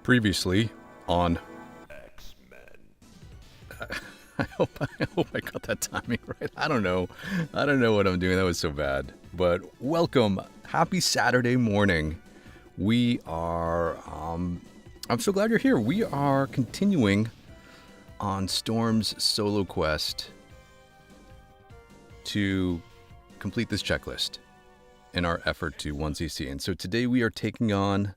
Previously on Xmen. I hope I got that timing right. I don't know what I'm doing. That was so bad. But welcome. Happy Saturday morning. We are I'm so glad you're here. We are continuing on Storm's solo quest to complete this checklist in our effort to 1cc. And so today we are taking on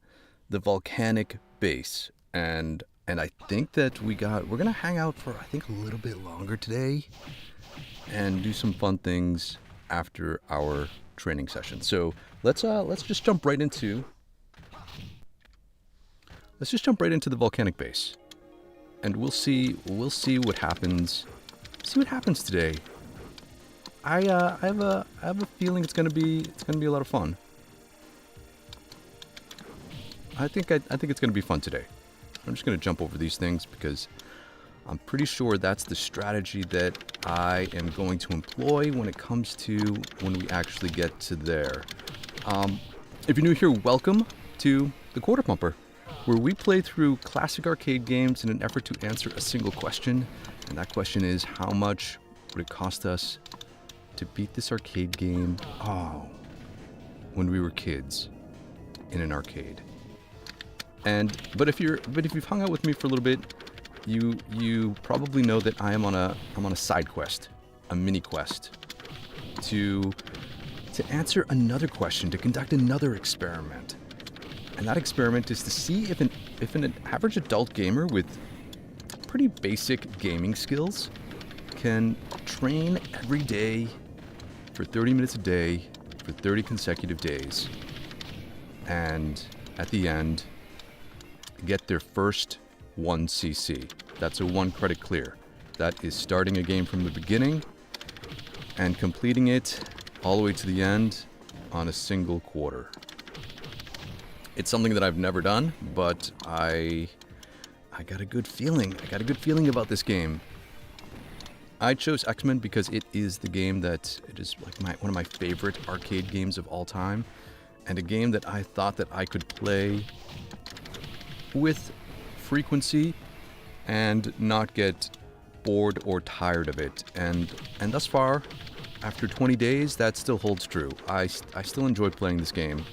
the Volcanic base, and I think that we're gonna hang out for I think a little bit longer today and do some fun things after our training session. So let's just jump right into the Volcanic base, and we'll see what happens. See what happens today. I have a feeling it's gonna be a lot of fun. I think it's gonna be fun today. I'm just gonna jump over these things because I'm pretty sure that's the strategy that I am going to employ when it comes to when we actually get to there. If you're new here, welcome to the Quarter Pumper, where we play through classic arcade games in an effort to answer a single question, and that question is, how much would it cost us to beat this arcade game when we were kids in an arcade? But if you've hung out with me for a little bit, you probably know that I'm on a side quest, a mini quest, to answer another question, to conduct another experiment. And that experiment is to see if an average adult gamer with pretty basic gaming skills can train every day for 30 minutes a day for 30 consecutive days, and at the end get their first 1cc. That's a 1 credit clear. That is starting a game from the beginning and completing it all the way to the end on a single quarter. It's something that I've never done, but I got a good feeling. I got a good feeling about this game. I chose Xmen because it is the game that it is like one of my favorite arcade games of all time, and a game that I thought that I could play with frequency and not get bored or tired of it. And thus far, after 20 days, that still holds true. I still enjoy playing this game.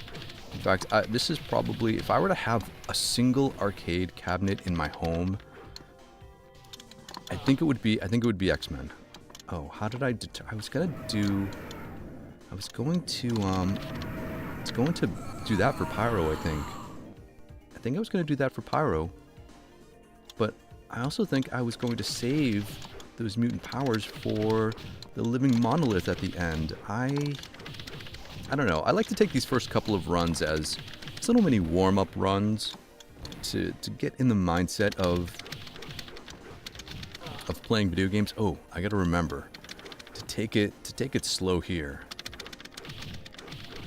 In fact, this is probably, if I were to have a single arcade cabinet in my home, I think it would be Xmen. Oh, how did I was going to do that for Pyro, I think. I was going to do that for Pyro, but I also think I was going to save those mutant powers for the living monolith at the end. I don't know. I like to take these first couple of runs as little mini warm-up runs to get in the mindset of playing video games. Oh, I got to remember to take it slow here,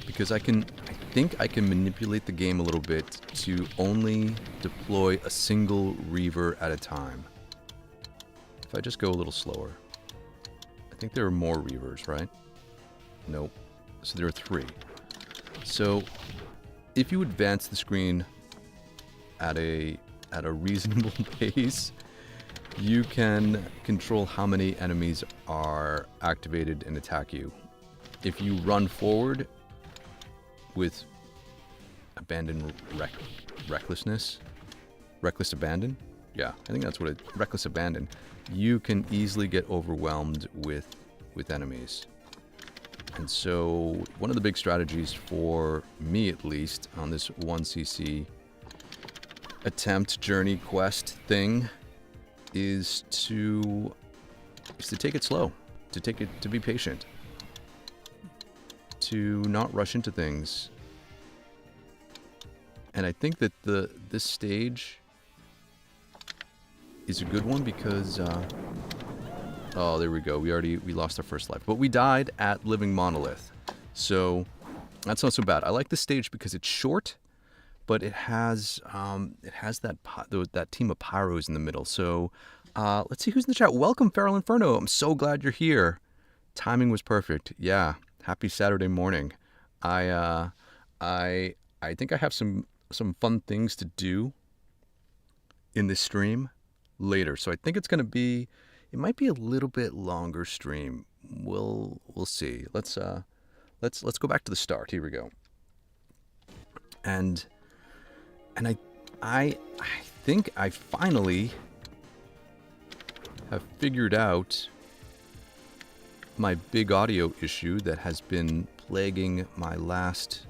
because I think I can manipulate the game a little bit to only deploy a single Reaver at a time. If I just go a little slower. I think there are more Reavers, right? Nope. So there are 3. So if you advance the screen at a reasonable pace, you can control how many enemies are activated and attack you. If you run forward with reckless abandon, yeah, I think that's what reckless abandon, you can easily get overwhelmed with enemies. And so one of the big strategies for me, at least, on this 1cc attempt journey quest thing is to take it slow, to be patient, to not rush into things. And I think that this stage is a good one because oh, there we go. We lost our first life, but we died at Living Monolith, so that's not so bad. I like this stage because it's short, but it has that team of pyros in the middle. So let's see who's in the chat. Welcome, Feral Inferno. I'm so glad you're here. Timing was perfect. Yeah, happy Saturday morning. I think I have some fun things to do in this stream later. So I think it's going to be, it might be a little bit longer stream. We'll see. Let's go back to the start. Here we go. And I think I finally have figured out my big audio issue that has been plaguing my last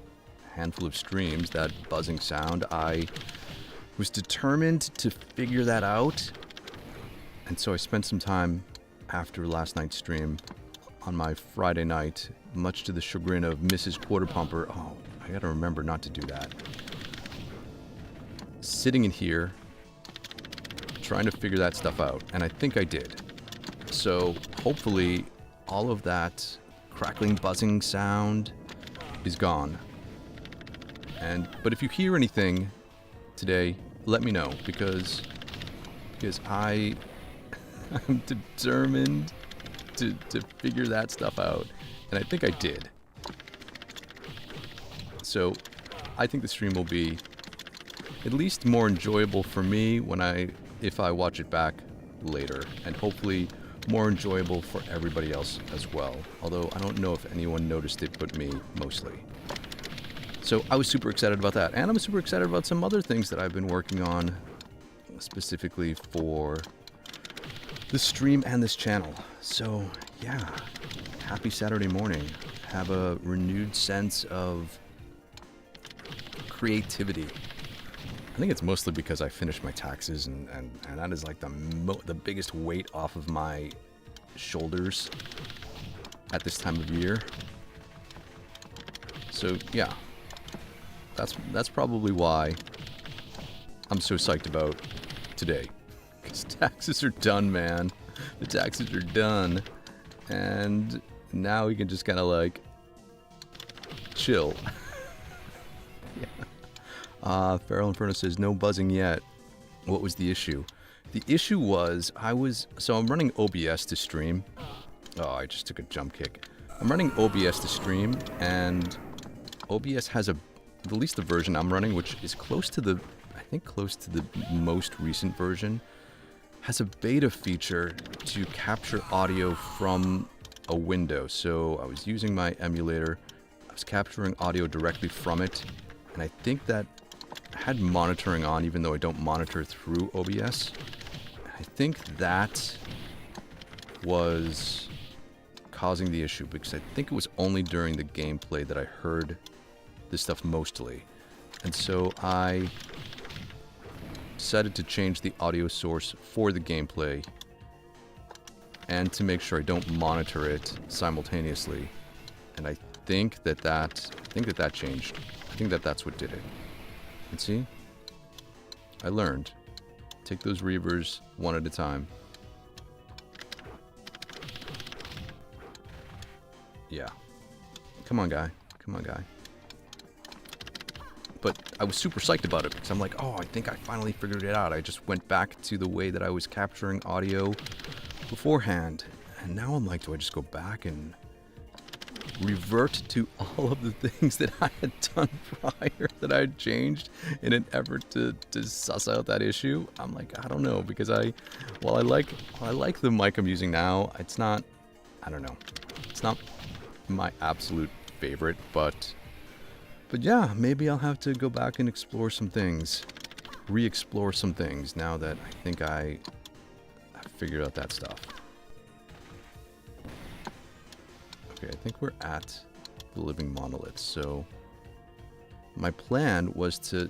handful of streams, that buzzing sound. I was determined to figure that out, and so I spent some time after last night's stream on my Friday night, much to the chagrin of Mrs. Quarter Pumper. Oh, I gotta remember not to do that. Sitting in here, trying to figure that stuff out, and I think I did. So hopefully all of that crackling, buzzing sound is gone. But if you hear anything today, let me know, because I'm determined to figure that stuff out, and I think I did. So I think the stream will be at least more enjoyable for me if I watch it back later, and hopefully more enjoyable for everybody else as well. Although I don't know if anyone noticed it but me, mostly. So I was super excited about that, and I'm super excited about some other things that I've been working on specifically for the stream and this channel. So yeah, happy Saturday morning. Have a renewed sense of creativity. I think it's mostly because I finished my taxes, and that is like the biggest weight off of my shoulders at this time of year. So yeah, that's probably why I'm so psyched about today. Because taxes are done, man. The taxes are done, and now we can just kind of like chill. Feral Inferno says, no buzzing yet. What was the issue? The issue was, I'm running OBS to stream. Oh, I just took a jump kick. I'm running OBS to stream, and OBS has at least the version I'm running, which is close to the most recent version, has a beta feature to capture audio from a window. So I was using my emulator, I was capturing audio directly from it, and I think that I had monitoring on, even though I don't monitor through OBS. I think that was causing the issue, because I think it was only during the gameplay that I heard this stuff mostly. And so I decided to change the audio source for the gameplay, and to make sure I don't monitor it simultaneously. And I think that changed. I think that's what did it. And see? I learned. Take those reavers one at a time. Yeah. Come on, guy. Come on, guy. But I was super psyched about it, because I'm like, oh, I think I finally figured it out. I just went back to the way that I was capturing audio beforehand. And now I'm like, do I just go back and revert to all of the things that I had done prior, that I had changed in an effort to suss out that issue? I'm like, I don't know, because while I like the mic I'm using now, it's not my absolute favorite, but yeah, maybe I'll have to go back and explore some things, re-explore some things, now that I think I figured out that stuff. Okay, I think we're at the living monolith, so my plan was to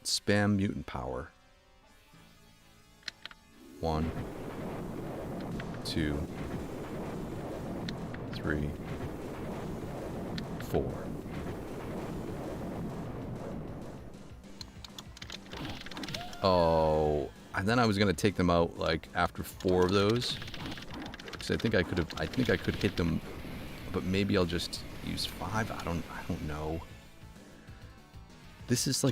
spam mutant power. 1, 2, 3, 4. Oh, and then I was gonna take them out like after 4 of those, because I think I could hit them, but maybe I'll just use 5. I don't know. This is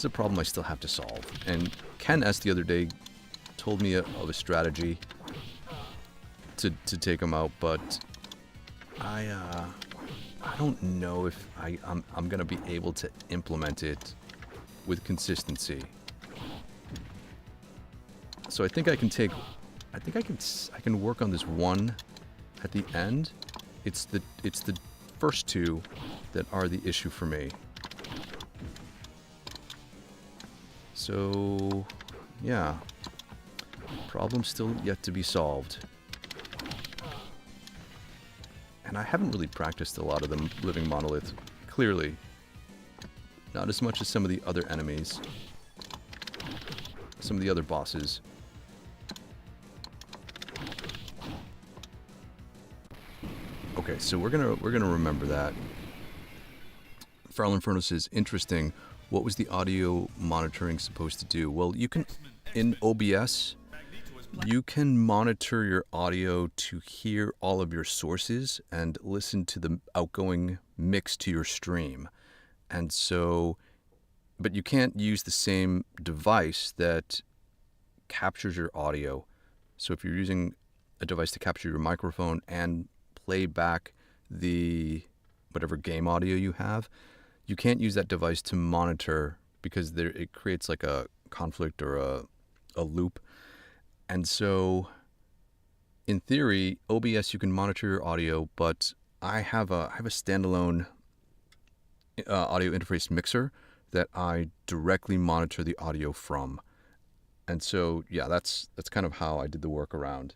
a problem I still have to solve. And Ken S the other day told me of a strategy to take them out, but I don't know if I'm gonna be able to implement it with consistency. So I think I can take, I think I can work on this one at the end. It's the first two that are the issue for me. So yeah, problem still yet to be solved. And I haven't really practiced a lot of the living monolith, clearly. Not as much as some of the other enemies. Some of the other bosses. Okay, so we're gonna remember that. Feral Inferno says, interesting. What was the audio monitoring supposed to do? Well, you can, in OBS, you can monitor your audio to hear all of your sources and listen to the outgoing mix to your stream. And so, but you can't use the same device that captures your audio. So if you're using a device to capture your microphone and play back the whatever game audio you have, you can't use that device to monitor because it creates like a conflict or a loop. And so in theory, OBS, you can monitor your audio, but I have a standalone audio interface mixer that I directly monitor the audio from. And so, yeah, that's kind of how I did the workaround.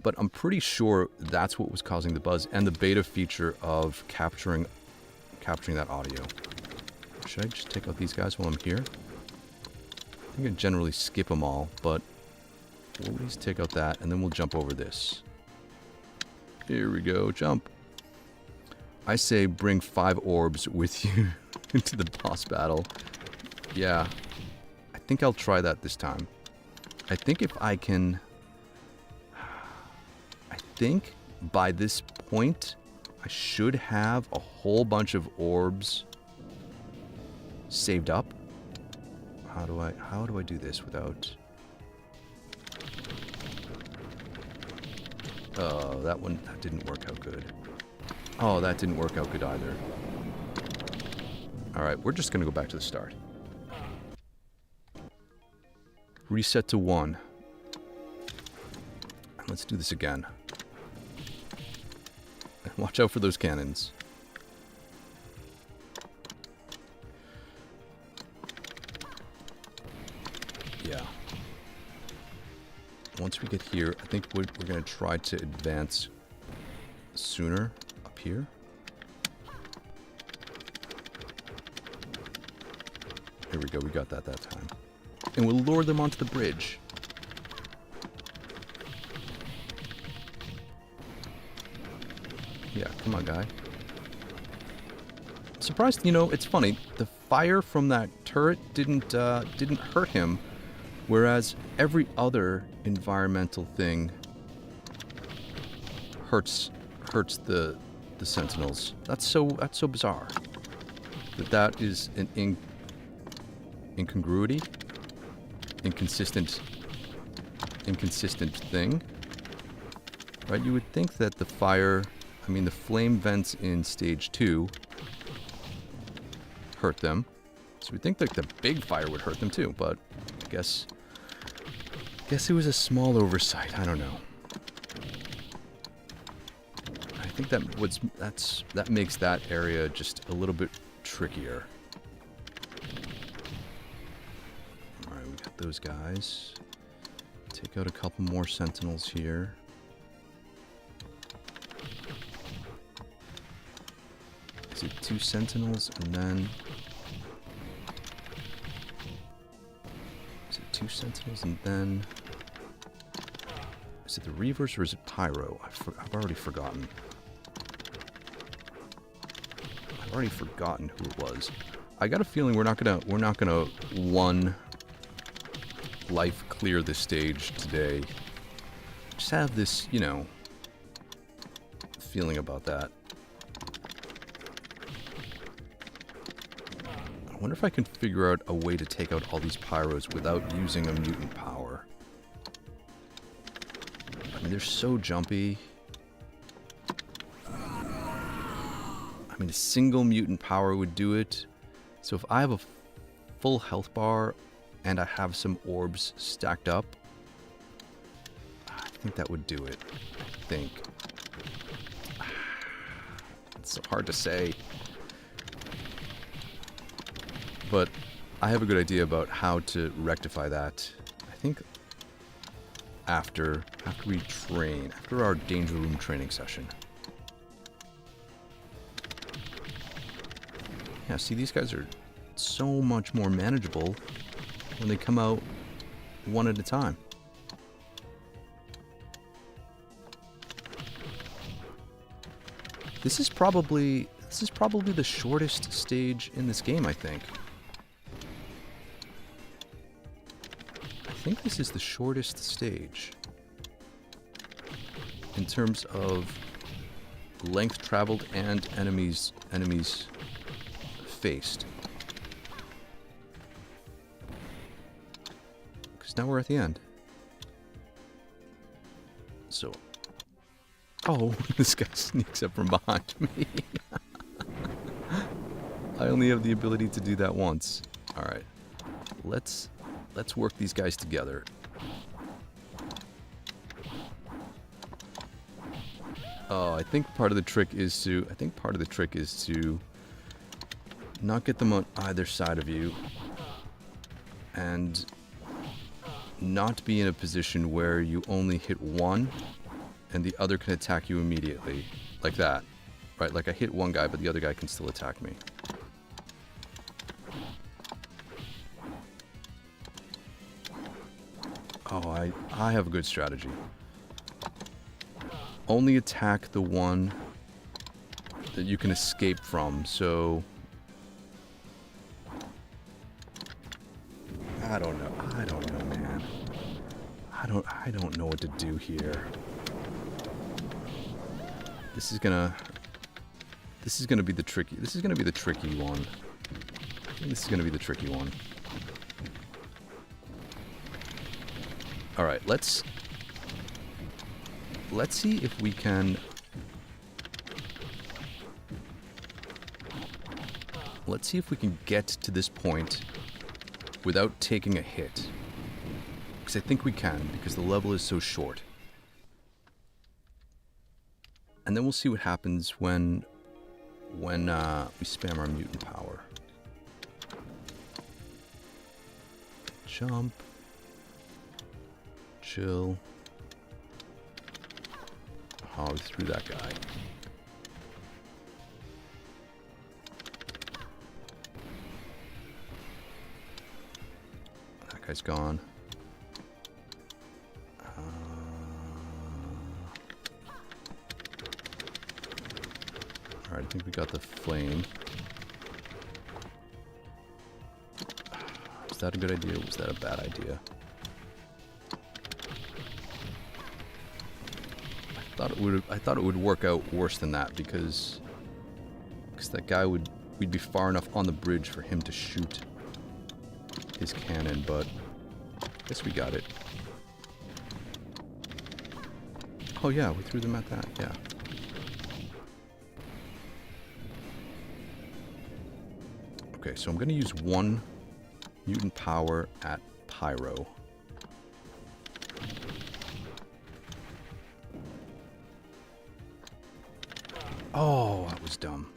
But I'm pretty sure that's what was causing the buzz and the beta feature of capturing that audio. Should I just take out these guys while I'm here? I think I generally skip them all, but we'll at least take out that, and then we'll jump over this. Here we go, jump. I say bring 5 orbs with you into the boss battle. Yeah, I think I'll try that this time. I think if I can... I think by this point, I should have a whole bunch of orbs saved up. How do I do this without... Oh, that didn't work out good. Oh, that didn't work out good either. Alright, we're just gonna go back to the start. Reset to 1. And let's do this again. And watch out for those cannons. Yeah. Once we get here, I think we're going to try to advance sooner up here. Here we go, we got that time. And we'll lure them onto the bridge. Yeah, come on, guy. Surprised, you know, it's funny. The fire from that turret didn't hurt him, whereas every other environmental thing hurts the sentinels. That's so bizarre. That is an incongruity, inconsistent thing, right? You would think that the fire, I mean, the flame vents in stage 2 hurt them, so we'd think that the big fire would hurt them too. But I guess it was a small oversight. I don't know. I think that makes that area just a little bit trickier. Alright, we got those guys. Take out a couple more sentinels here. Is it 2 sentinels and then... Is it 2 sentinels and then... Is it the Reavers or is it Pyro? I've already forgotten. I've already forgotten who it was. I got a feeling we're not gonna one life clear this stage today. Just have this, you know, feeling about that. I wonder if I can figure out a way to take out all these pyros without using a mutant power. I mean, they're so jumpy. I mean, a single mutant power would do it. So if I have a full health bar and I have some orbs stacked up, I think that would do it. I think. It's so hard to say. But I have a good idea about how to rectify that. I think after we train, after our danger room training session. Yeah, see, these guys are so much more manageable when they come out one at a time. This is probably the shortest stage in this game, I think. I think this is the shortest stage in terms of length traveled and enemies faced. Because now we're at the end. So, oh, this guy sneaks up from behind me. I only have the ability to do that once. All right, let's work these guys together. Oh, I think part of the trick is to not get them on either side of you and not be in a position where you only hit one and the other can attack you immediately, like that, right? Like I hit one guy, but the other guy can still attack me. Oh, I have a good strategy. Only attack the one that you can escape from, so... I don't know, man. I don't know what to do here. This is gonna be the tricky one. I think this is gonna be the tricky one. Alright, let's see if we can... Let's see if we can get to this point without taking a hit. Because I think we can, because the level is so short. And then we'll see what happens when we spam our mutant power. Jump. Chill. Oh, we threw that guy. That guy's gone. Alright, I think we got the flame. Was that a good idea or was that a bad idea? I thought it would work out worse than that because that guy we'd be far enough on the bridge for him to shoot his cannon, but I guess we got it. Oh yeah, we threw them at that, yeah. Okay, so I'm gonna use one mutant power at Pyro. Oh, that was dumb.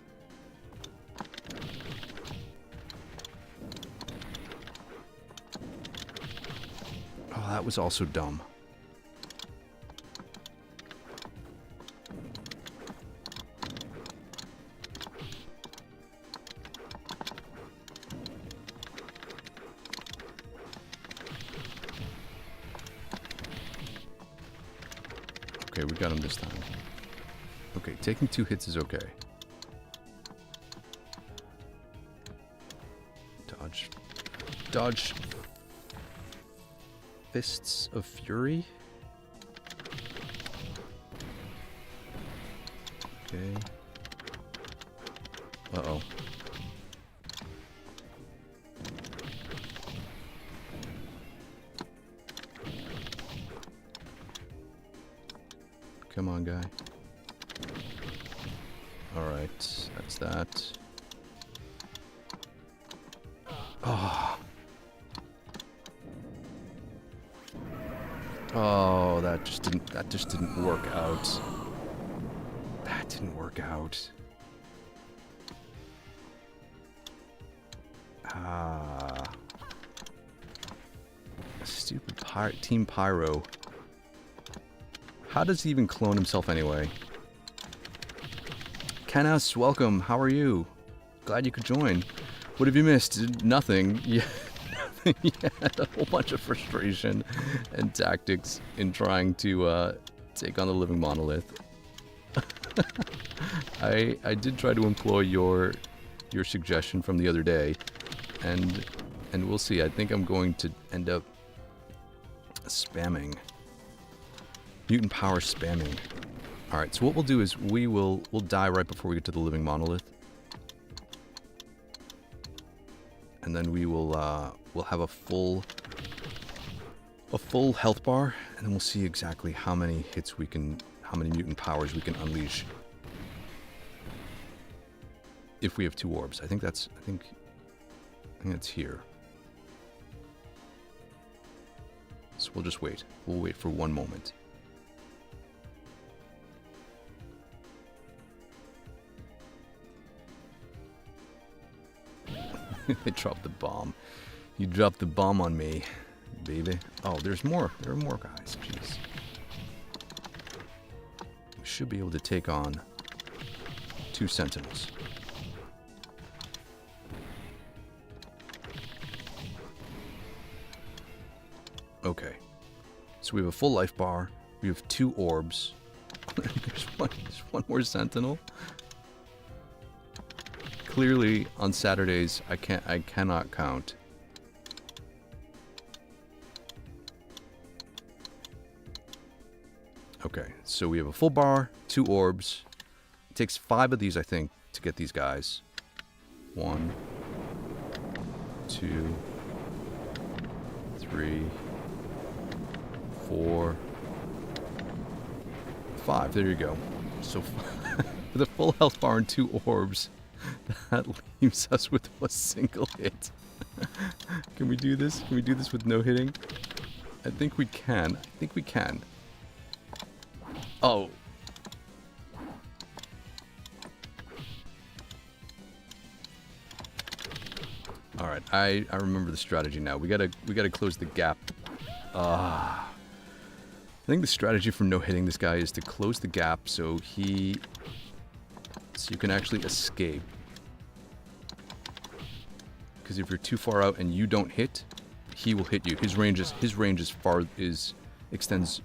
Oh, that was also dumb. Okay, we got him this time. Okay, taking 2 hits is okay. Dodge. Fists of Fury. Okay. Uh-oh. Come on, guy. Alright, that's that. Oh, Oh, that just didn't work out. That didn't work out. Ah. Stupid Team Pyro. How does he even clone himself anyway? Kenas, welcome. How are you? Glad you could join. What have you missed? Nothing. Yeah, yeah, a whole bunch of frustration and tactics in trying to take on the living monolith. I did try to employ your suggestion from the other day, and we'll see. I think I'm going to end up spamming. Mutant power spamming. Alright, so what we'll do is we'll die right before we get to the living monolith. And then we'll have a full health bar, and then we'll see exactly how many mutant powers we can unleash if we have 2 orbs. I think that's here. So we'll just wait. We'll wait for one moment. They dropped the bomb. You dropped the bomb on me, baby. Oh, there's more. There are more guys. Jeez. We should be able to take on 2 sentinels. Okay. So we have a full life bar. We have 2 orbs. There's one more sentinel. Clearly, on Saturdays, I cannot count. Okay, so we have a full bar, 2 orbs. It takes 5 of these, I think, to get these guys. 1, 2, 3, 4, 5. There you go. So, with a full health bar and 2 orbs, that leaves us with a single hit. Can we do this? Can we do this with no hitting? I think we can. I think we can. Oh. Alright, I remember the strategy now. We gotta close the gap. I think the strategy for no hitting this guy is to close the gap so you can actually escape. Because if you're too far out and you don't hit, he will hit you. His range extends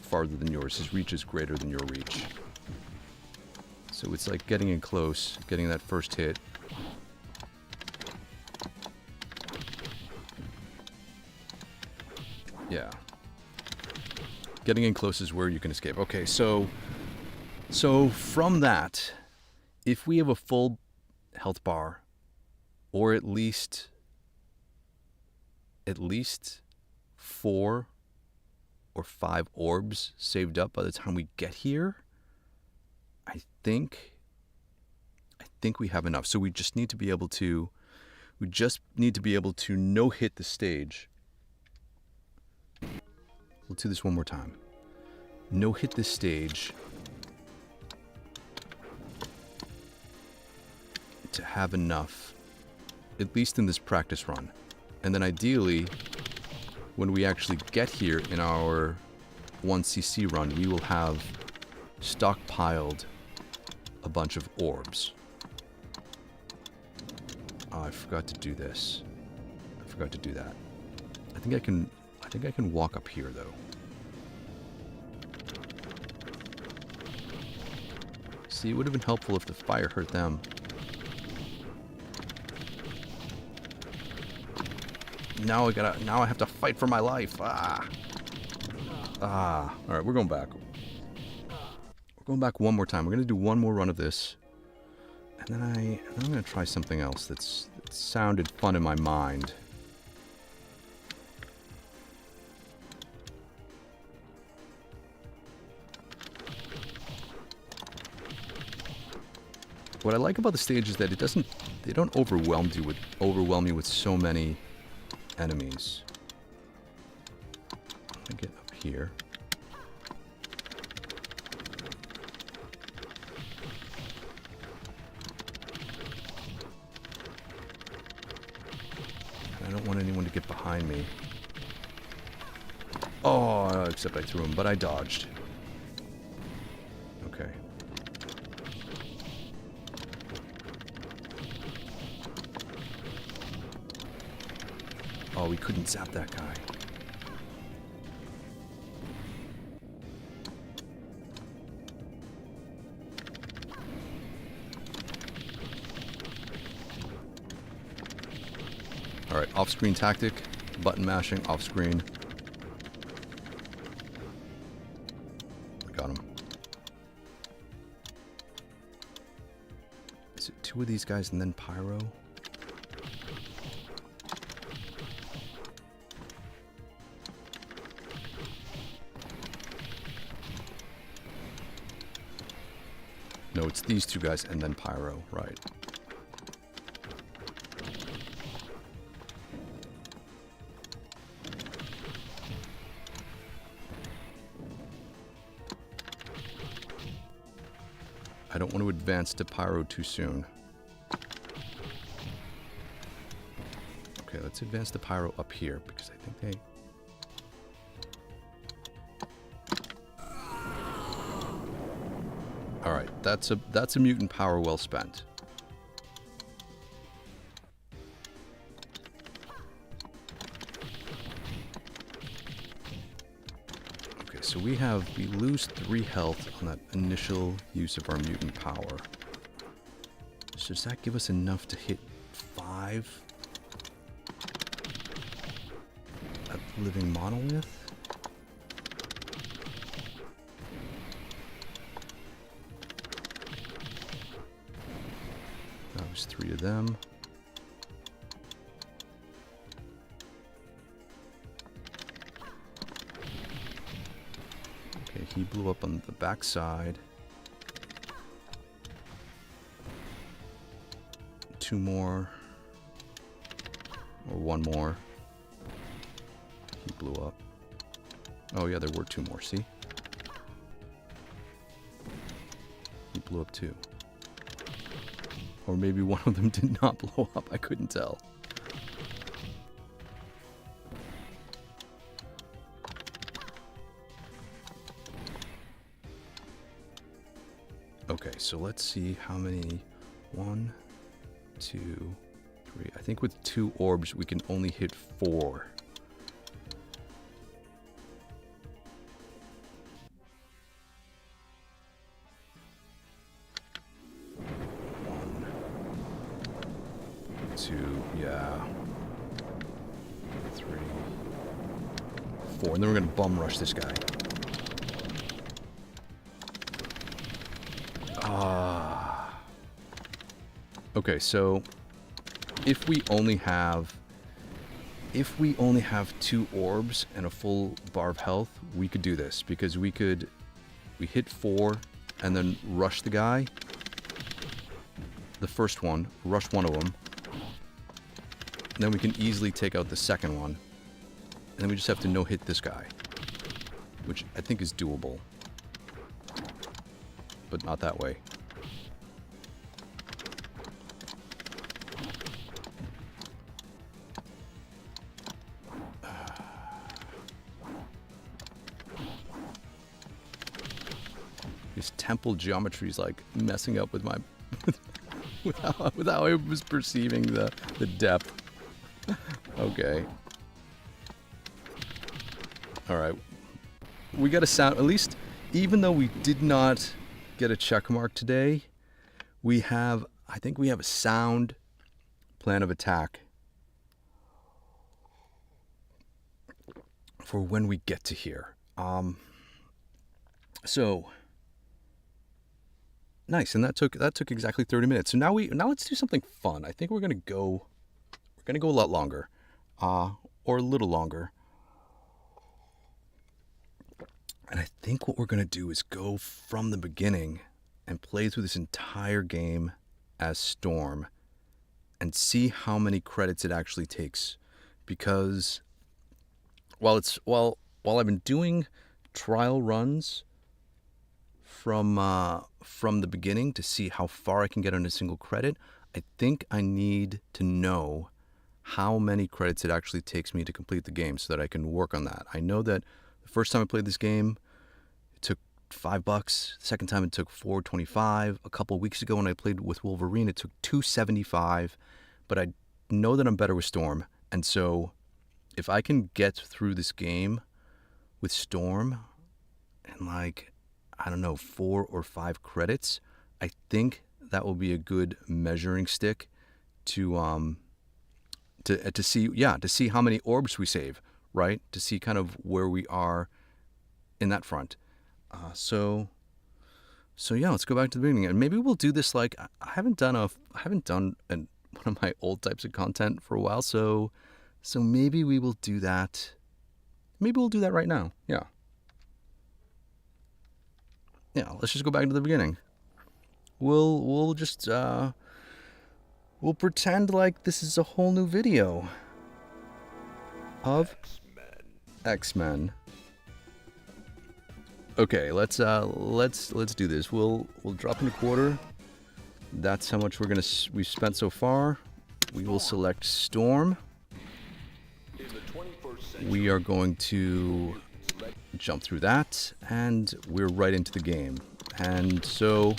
farther than yours. His reach is greater than your reach. So it's like getting in close, getting that first hit. Yeah. Getting in close is where you can escape. Okay, so from that, if we have a full health bar, or at least 4 or 5 orbs saved up by the time we get here, I think we have enough. So we just need to be able to no hit the stage. We'll do this one more time. No hit this stage to have enough, at least in this practice run. And then ideally, when we actually get here in our 1cc run, we will have stockpiled a bunch of orbs. Oh, I forgot to do this. I forgot to do that. I think I can walk up here though. See, it would have been helpful if the fire hurt them. Now I have to fight for my life. All right, we're going back. We're going back one more time. We're going to do one more run of this. And then I'm going to try something else that sounded fun in my mind. What I like about the stage is that they don't overwhelm me with so many enemies. I'm gonna get up here. I don't want anyone to get behind me. Oh, except I threw him, but I dodged. Okay. Oh, we couldn't zap that guy. Alright, off-screen tactic. Button mashing, off-screen. Got him. Is it two of these guys and then Pyro? No, it's these two guys and then Pyro, right. I don't want to advance to Pyro too soon. Okay, let's advance to Pyro up here because I think they... Alright, that's a mutant power well spent. Okay, so we lose 3 health on that initial use of our mutant power. So does that give us enough to hit 5? That living monolith? That was 3 of them. Okay, he blew up on the back side. 2 more. Or 1 more. He blew up. Oh yeah, there were 2 more, see? He blew up too. Or maybe one of them did not blow up, I couldn't tell. Okay, so let's see how many. 1, 2, 3. I think with 2 orbs we can only hit 4. Yeah. 3, 4, and then we're gonna bum rush this guy. Okay, so if we only have 2 orbs and a full bar of health, we could do this because we hit 4 and then rush the guy. The first one, rush one of them. And then we can easily take out the second one. And then we just have to no-hit this guy. Which I think is doable. But not that way. This temple geometry is like messing up with my... with how I was perceiving the depth. Okay. Alright. We got a sound, at least, even though we did not get a check mark today, I think we have a sound plan of attack for when we get to here. So nice, and that took exactly 30 minutes. So now let's do something fun. I think we're gonna go a lot longer, or a little longer. And I think what we're gonna do is go from the beginning and play through this entire game as Storm and see how many credits it actually takes. Because while while I've been doing trial runs from the beginning to see how far I can get on a single credit, I think I need to know how many credits it actually takes me to complete the game so that I can work on that. I know that the first time I played this game, it took $5. The second time it took $4.25. A couple weeks ago when I played with Wolverine, it took $2.75. But I know that I'm better with Storm, and so if I can get through this game with Storm in like, I don't know, 4 or 5 credits, I think that will be a good measuring stick to see how many orbs we save, right? To see kind of where we are in that front. So yeah, let's go back to the beginning, and maybe we'll do this like I haven't done one of my old types of content for a while, so maybe we will do that. Maybe we'll do that right now. Yeah. Let's just go back to the beginning. We'll just we'll pretend like this is a whole new video of Xmen. Okay, let's do this. We'll drop in a quarter. That's how much we've spent so far. We will select Storm. We are going to jump through that, and we're right into the game. And so,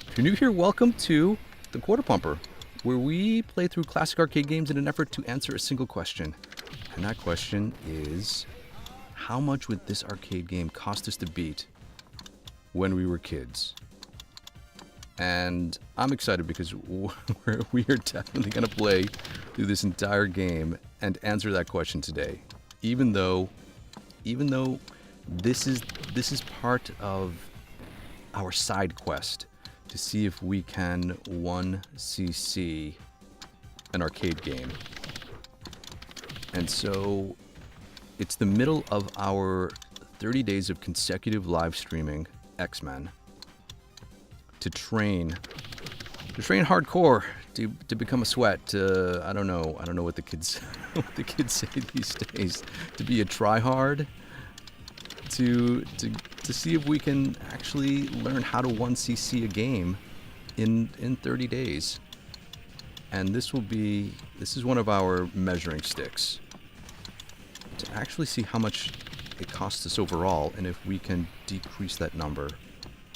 if you're new here, welcome to the Quarter Pumper, where we play through classic arcade games in an effort to answer a single question. And that question is, how much would this arcade game cost us to beat when we were kids? And I'm excited because we are definitely going to play through this entire game and answer that question today. Even though this is part of our side quest to see if we can 1cc an arcade game. And so it's the middle of our 30 days of consecutive live streaming Xmen to train hardcore to become a sweat. I don't know what the kids say these days. To be a tryhard. To see if we can actually learn how to 1cc a game in 30 days. And this is one of our measuring sticks to actually see how much it costs us overall and if we can decrease that number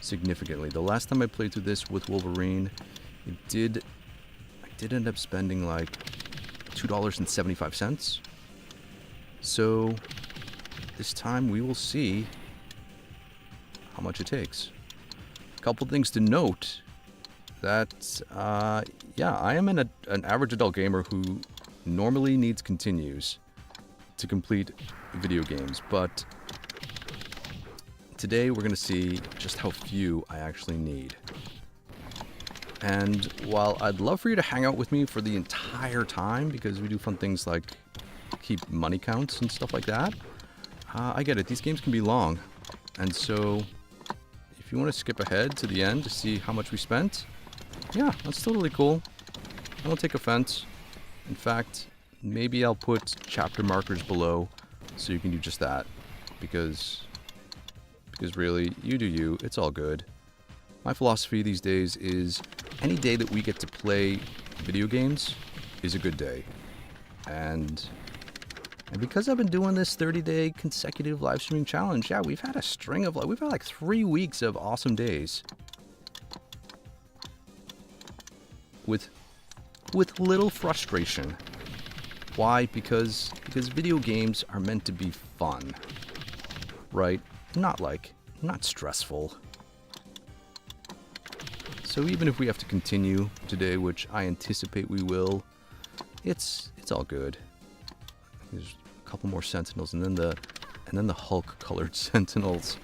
significantly. The last time I played through this with Wolverine, I did end up spending like $2.75. So this time we will see how much it takes. A couple things to note that I am an average adult gamer who normally needs continues to complete video games, but today we're going to see just how few I actually need. And while I'd love for you to hang out with me for the entire time, because we do fun things like keep money counts and stuff like that, I get it, these games can be long. And so if you want to skip ahead to the end to see how much we spent, yeah, that's totally cool. I don't take offense. In fact, maybe I'll put chapter markers below so you can do just that, because really, you do you, it's all good. My philosophy these days is any day that we get to play video games is a good day. And because I've been doing this 30-day consecutive live streaming challenge, yeah, we've had a string of we've had like 3 weeks of awesome days. With little frustration. Why? Because video games are meant to be fun, right? Not stressful. So even if we have to continue today, which I anticipate we will, it's all good. There's a couple more sentinels, and then the Hulk-colored sentinels.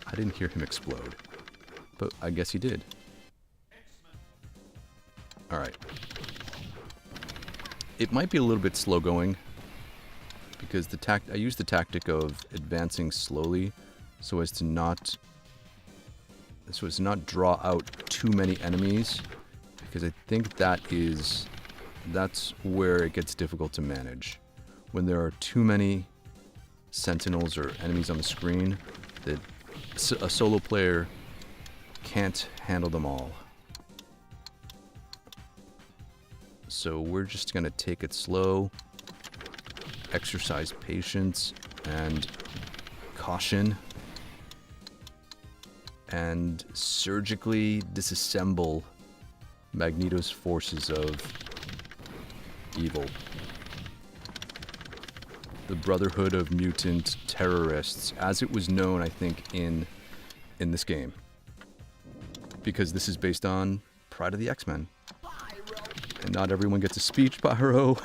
I didn't hear him explode, but I guess he did. All right. It might be a little bit slow going because I use the tactic of advancing slowly so as to not draw out too many enemies, because I think that's where it gets difficult to manage. when there are too many sentinels or enemies on the screen that a solo player can't handle them all. So we're just going to take it slow, exercise patience and caution, and surgically disassemble Magneto's forces of evil. The Brotherhood of Mutant Terrorists, as it was known, I think, in this game. Because this is based on Pride of the Xmen. And not everyone gets a speech, Pyro.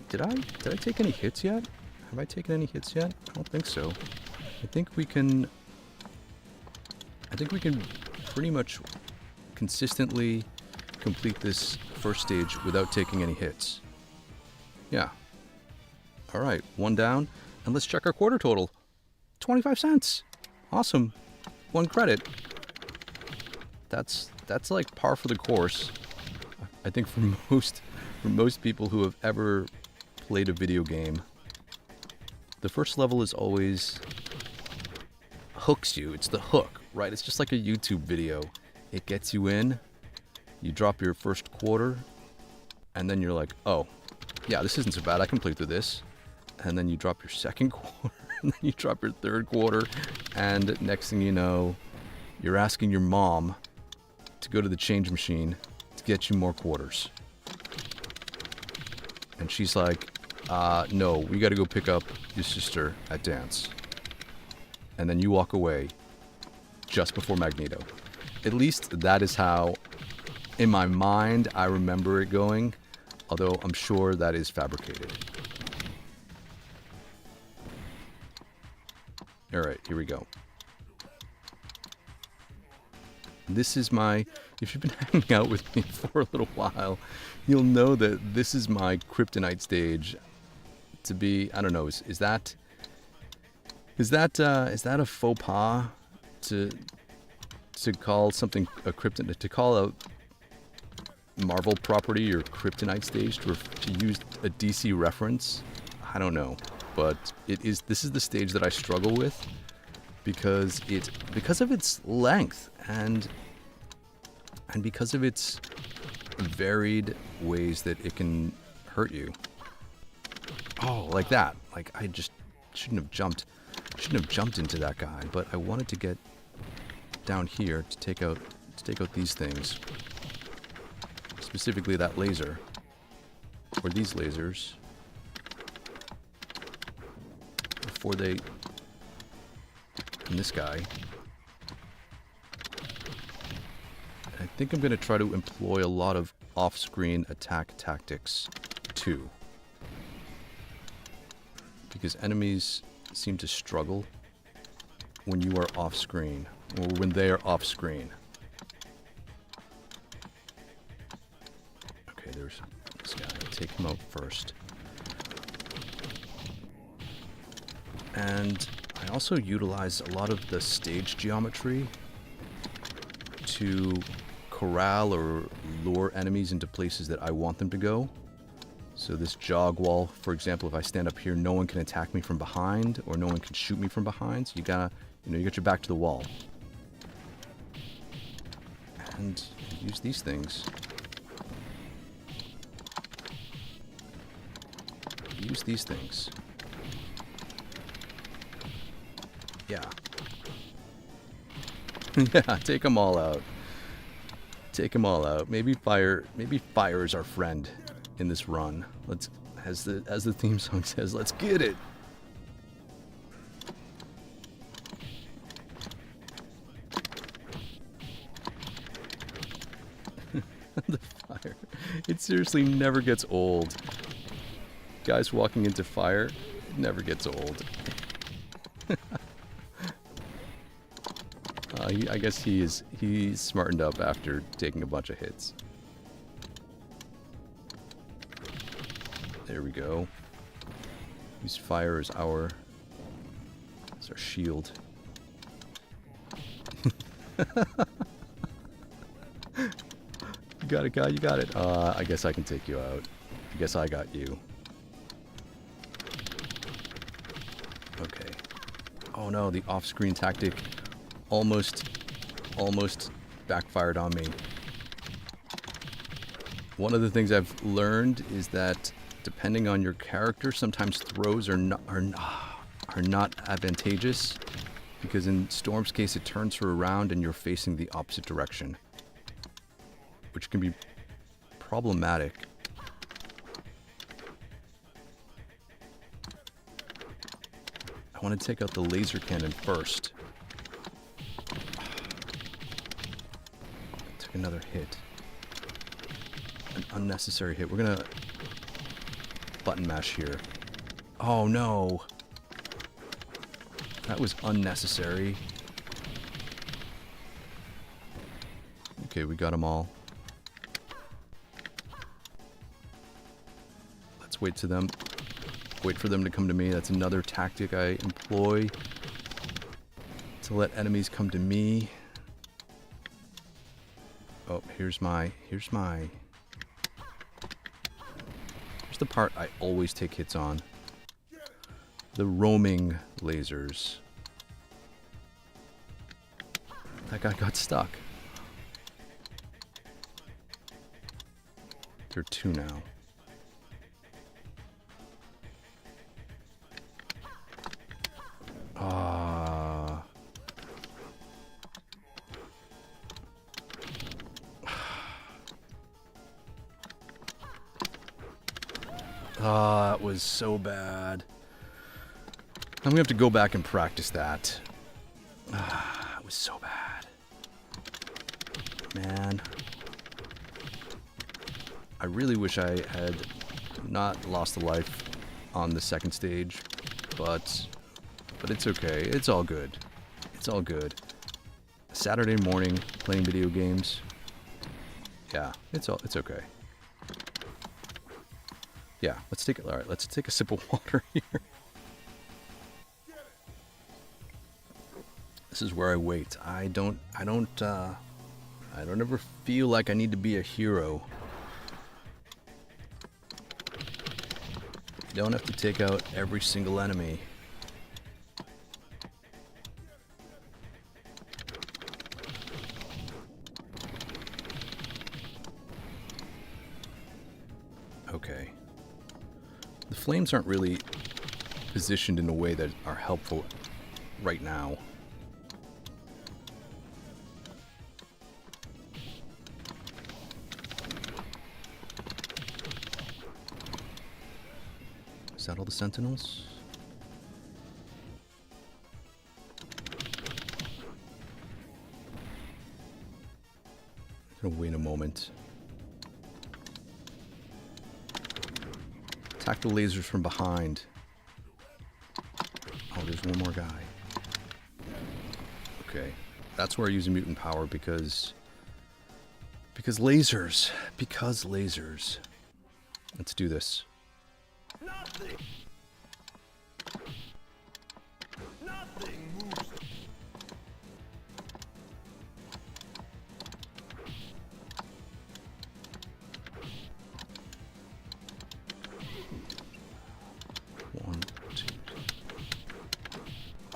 Did I take any hits yet? Have I taken any hits yet? I don't think so. I think we can pretty much consistently complete this first stage without taking any hits. Yeah. Alright, one down. And let's check our quarter total. 25 cents. Awesome. 1 credit. That's like par for the course. I think for most people who have ever played a video game, the first level is always hooks you. It's the hook, right? It's just like a YouTube video. It gets you in, you drop your first quarter, and then you're like, oh, yeah, this isn't so bad. I can play through this. And then you drop your second quarter, and then you drop your third quarter, and next thing you know, you're asking your mom to go to the change machine to get you more quarters. And she's like, no, we gotta go pick up your sister at dance. And then you walk away just before Magneto. At least that is how, in my mind, I remember it going, although I'm sure that is fabricated. Alright, here we go. This is my... If you've been hanging out with me for a little while, you'll know that this is my kryptonite stage. To be... I don't know, is that a faux pas to call something a kryptonite, to call a Marvel property or kryptonite stage to use a DC reference? I don't know, but this is the stage that I struggle with because of its length and because of its varied ways that it can hurt you. Oh, like that. Like I just shouldn't have jumped into that guy, but I wanted to get down here to take out these things. Specifically that laser. Or these lasers. Before they... And this guy. I think I'm going to try to employ a lot of off-screen attack tactics too. Because enemies seem to struggle when you are off-screen, or when they are off-screen. Okay, there's this guy. Take him out first. And I also utilize a lot of the stage geometry to corral or lure enemies into places that I want them to go. So this jog wall, for example, if I stand up here, no one can attack me from behind, or no one can shoot me from behind. So you got your back to the wall. And use these things. Use these things. Yeah. Yeah, take them all out. Take them all out. Maybe fire is our friend in this run. Let's, as the theme song says, let's get it. The fire. It seriously never gets old. Guys walking into fire, it never gets old. I guess he's smartened up after taking a bunch of hits. There we go. Use fire as our shield. got it, guy. You got it. I guess I can take you out. I guess I got you. Okay. Oh no, the off-screen tactic almost backfired on me. One of the things I've learned is that depending on your character, sometimes throws are not advantageous, because in Storm's case it turns her around and you're facing the opposite direction, which can be problematic. I want to take out the laser cannon first. Took another hit. An unnecessary hit. We're gonna button mash here. Oh no! That was unnecessary. Okay, we got them all. Let's wait for them to come to me. That's another tactic I employ to let enemies come to me. Oh, here's the part I always take hits on. The roaming lasers. That guy got stuck. There are two now. That was so bad. I'm gonna have to go back and practice that. It was so bad. Man. I really wish I had not lost a life on the second stage, but it's okay. It's all good. It's all good. Saturday morning playing video games. Yeah, it's okay. Yeah, let's take a sip of water here. This is where I wait. I don't ever feel like I need to be a hero. You don't have to take out every single enemy. Okay. The flames aren't really positioned in a way that are helpful right now. Is that all the sentinels? I'm gonna wait a moment. Attack the lasers from behind. Oh, there's one more guy. Okay, that's where I use a mutant power because lasers. Because lasers. Let's do this. Nothing moves. One, two.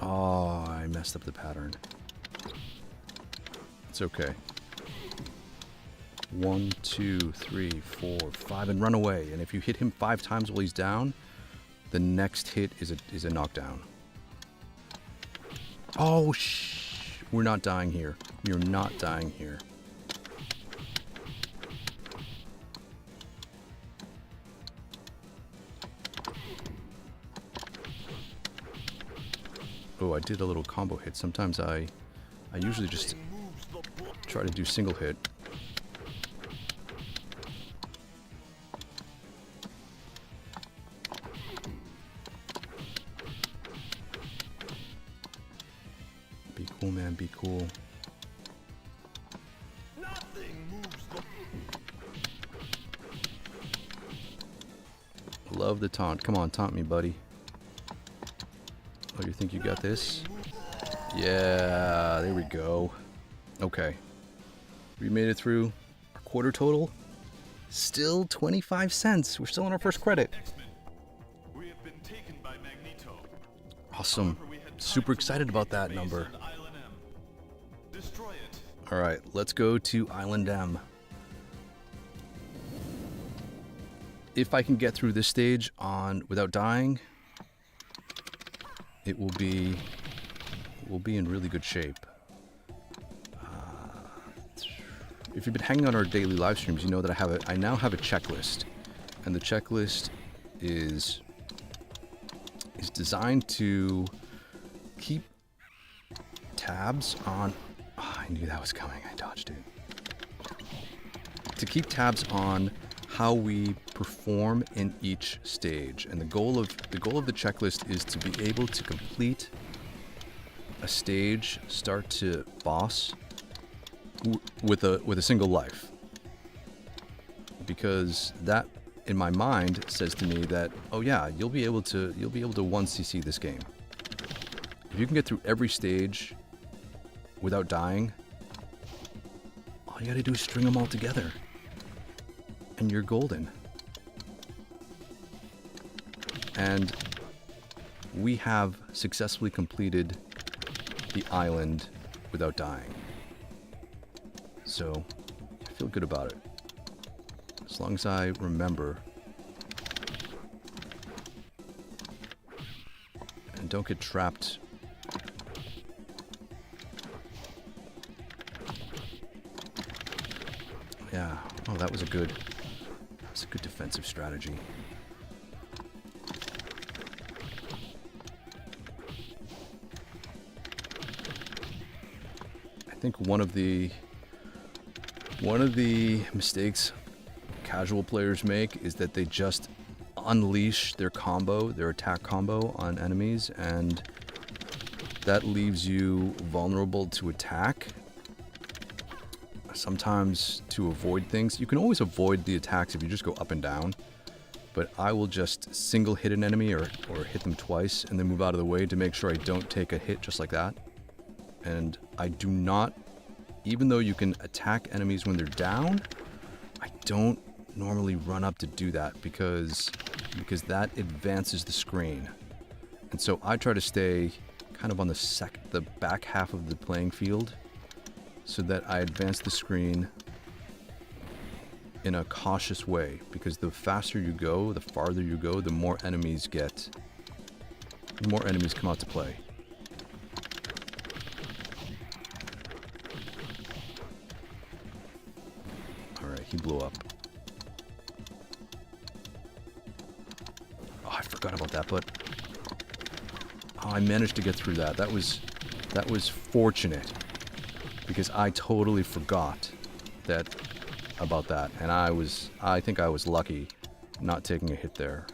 Oh, I messed up the pattern. It's okay. 1, 2, 3, 4, 5, and run away. And if you hit him 5 times while he's down, the next hit is a knockdown. Oh, we're not dying here. We are not dying here. Oh, I did a little combo hit. Sometimes I usually just try to do single hit. Be cool, man. Be cool. Nothing moves. Love the taunt. Come on, taunt me, buddy. Oh, you think you got this? Yeah, there we go. Okay. We made it through. Our quarter total, still 25 cents. We're still on our first credit. Xmen, we have been taken by Magneto. Awesome. However, we had time Super to excited locate about that the base number. on Island M. Destroy it. All right, let's go to Island M. If I can get through this stage without dying, we'll be in really good shape. If you've been hanging on our daily live streams, you know that I now have a checklist, and the checklist is designed to keep tabs on. Oh, I knew that was coming. I dodged it. To keep tabs on how we perform in each stage, and the goal of the checklist is to be able to complete a stage, start to boss, with a single life. Because that, in my mind, says to me that, oh yeah, you'll be able to 1cc this game. If you can get through every stage without dying, all you gotta do is string them all together, and you're golden. And we have successfully completed the island without dying. So, I feel good about it. As long as I remember and don't get trapped. Yeah, oh, that was a good defensive strategy. I think one of the mistakes casual players make is that they just unleash their attack combo on enemies, and that leaves you vulnerable to attack. Sometimes to avoid things, you can always avoid the attacks if you just go up and down, but I will just single hit an enemy or hit them twice and then move out of the way to make sure I don't take a hit just like that. And I do not, even though you can attack enemies when they're down, I don't normally run up to do that because that advances the screen. And so I try to stay kind of on the back half of the playing field so that I advance the screen in a cautious way, because the faster you go, the farther you go, the more enemies come out to play. Alright, he blew up. Oh, I forgot about that, but oh, I managed to get through that. That was fortunate, because I totally forgot about that, and I think I was lucky not taking a hit there.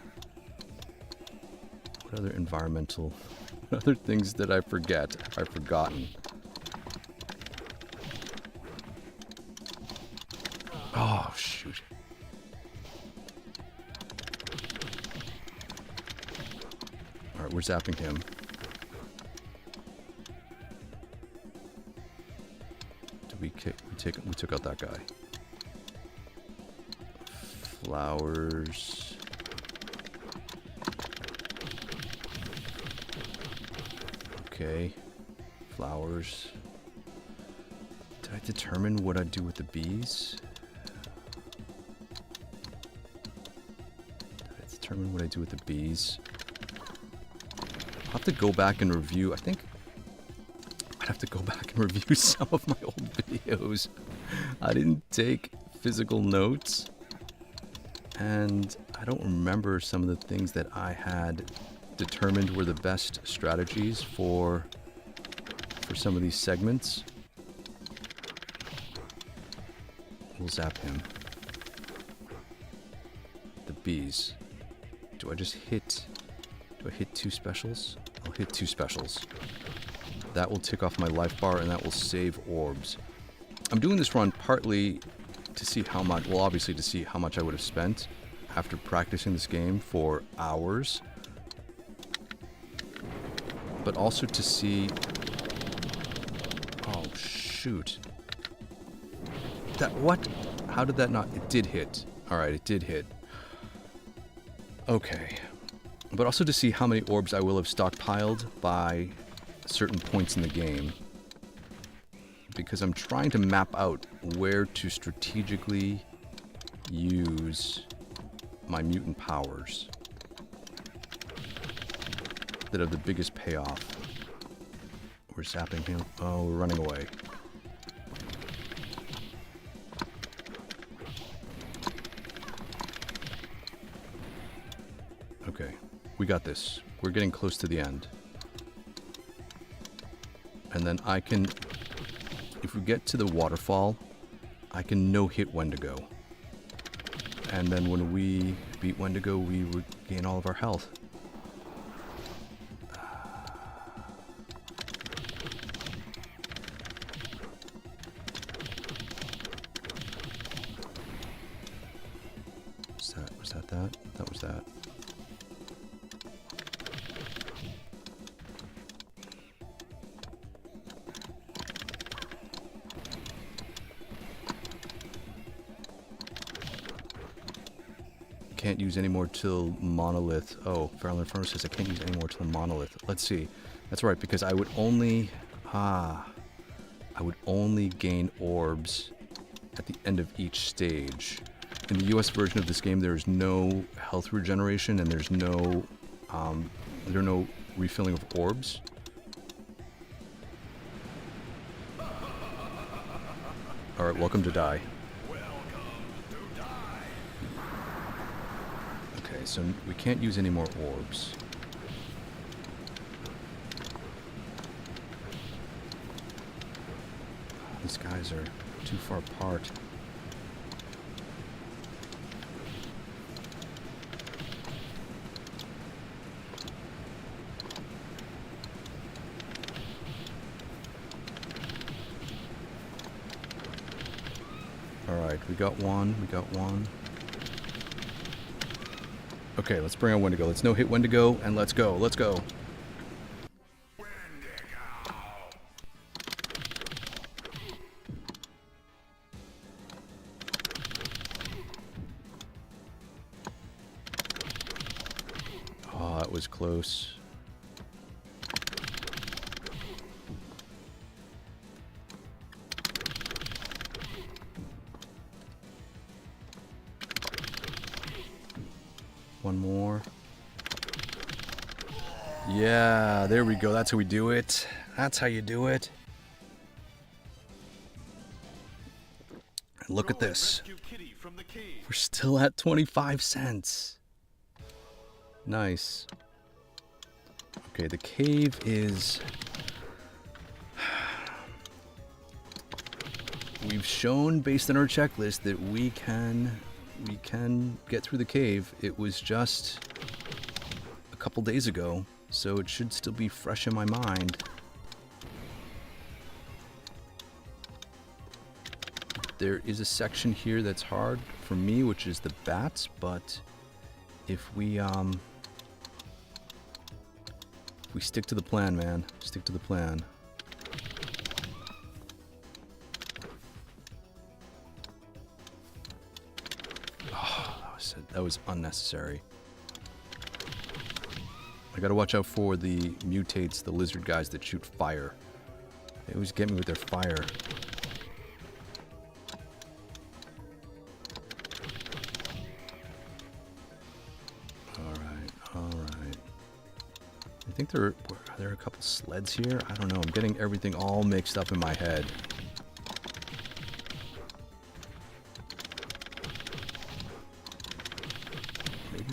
What other things that I've forgotten? Oh, shoot. Alright, we're zapping him. We took out that guy. Flowers. Okay. Flowers. Did I determine what I'd do with the bees? I'll have to go back and review. I think I'd have to go back and review some of my old videos. I didn't take physical notes, and I don't remember some of the things that I had determined were the best strategies for some of these segments. We'll zap him. The bees. Do I hit 2 specials? I'll hit 2 specials. That will tick off my life bar, and that will save orbs. I'm doing this run partly to see how much, well, obviously to see how much I would have spent after practicing this game for hours, but also to see, oh shoot, How did that not... It did hit. Alright, it did hit. Okay. But also to see how many orbs I will have stockpiled by certain points in the game. Because I'm trying to map out where to strategically use my mutant powers that have the biggest payoff. We're zapping him. Oh, we're running away. Okay, we got this. We're getting close to the end. And then I can, if we get to the waterfall, I can no-hit Wendigo. And then when we beat Wendigo, we would gain all of our health. That was that. Can't use any more till monolith. Oh, Fairland Furnace says I can't use any more till monolith. Let's see. That's right, because I would only gain orbs at the end of each stage. In the US version of this game, there's no health regeneration and there's no refilling of orbs. Alright, welcome to die. Okay, so we can't use any more orbs. These guys are too far apart. Alright, we got one. Okay, let's bring on Wendigo. Let's no-hit Wendigo, and let's go. Oh, that was close. One more. Yeah, there we go. That's how we do it. That's how you do it. And look at this. We're still at 25 cents. Nice. Okay, the cave is... We've shown, based on our checklist, that we can get through the cave. It was just a couple days ago, so it should still be fresh in my mind. There is a section here that's hard for me, which is the bats, but if we stick to the plan, man. Stick to the plan. That was unnecessary. I gotta watch out for the mutates, the lizard guys that shoot fire. They always get me with their fire. Alright. I think are there a couple sleds here? I don't know. I'm getting everything all mixed up in my head.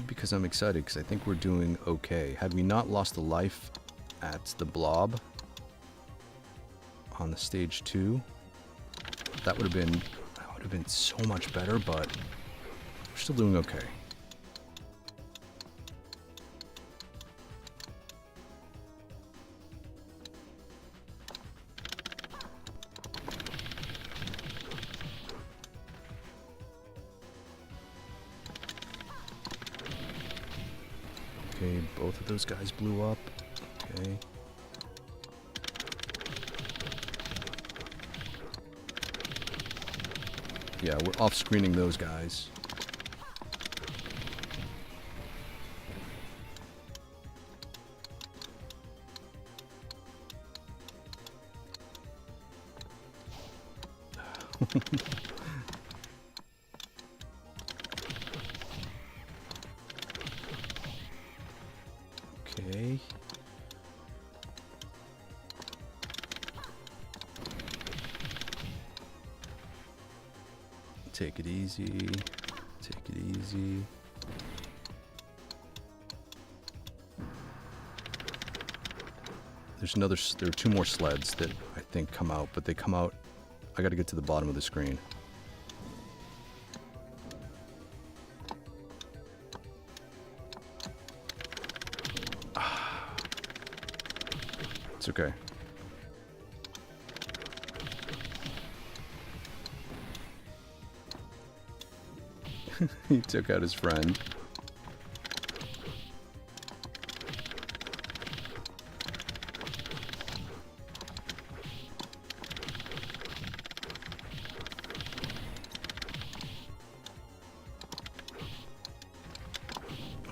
Because I'm excited, because I think we're doing okay. Had we not lost a life at the blob on the stage 2, that would have been so much better, but we're still doing okay. Okay, both of those guys blew up. Okay. Yeah, we're off-screening those guys. Okay. Take it easy. Take it easy. There are 2 more sleds that I think come out, but they come out. I gotta get to the bottom of the screen. It's okay. He took out his friend.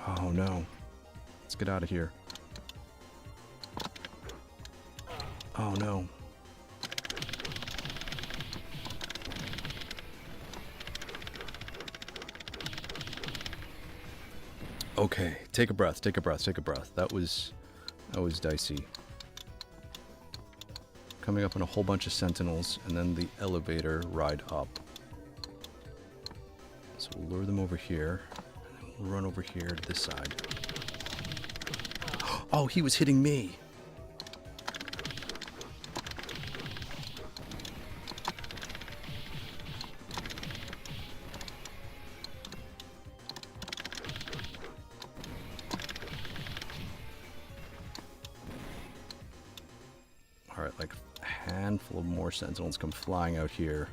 Oh no. Let's get out of here. Oh no. Okay, take a breath, take a breath, take a breath. That was dicey. Coming up on a whole bunch of sentinels, and then the elevator ride up. So we'll lure them over here, and then we'll run over here to this side. Oh, he was hitting me! Alright, like a handful of more sentinels come flying out here.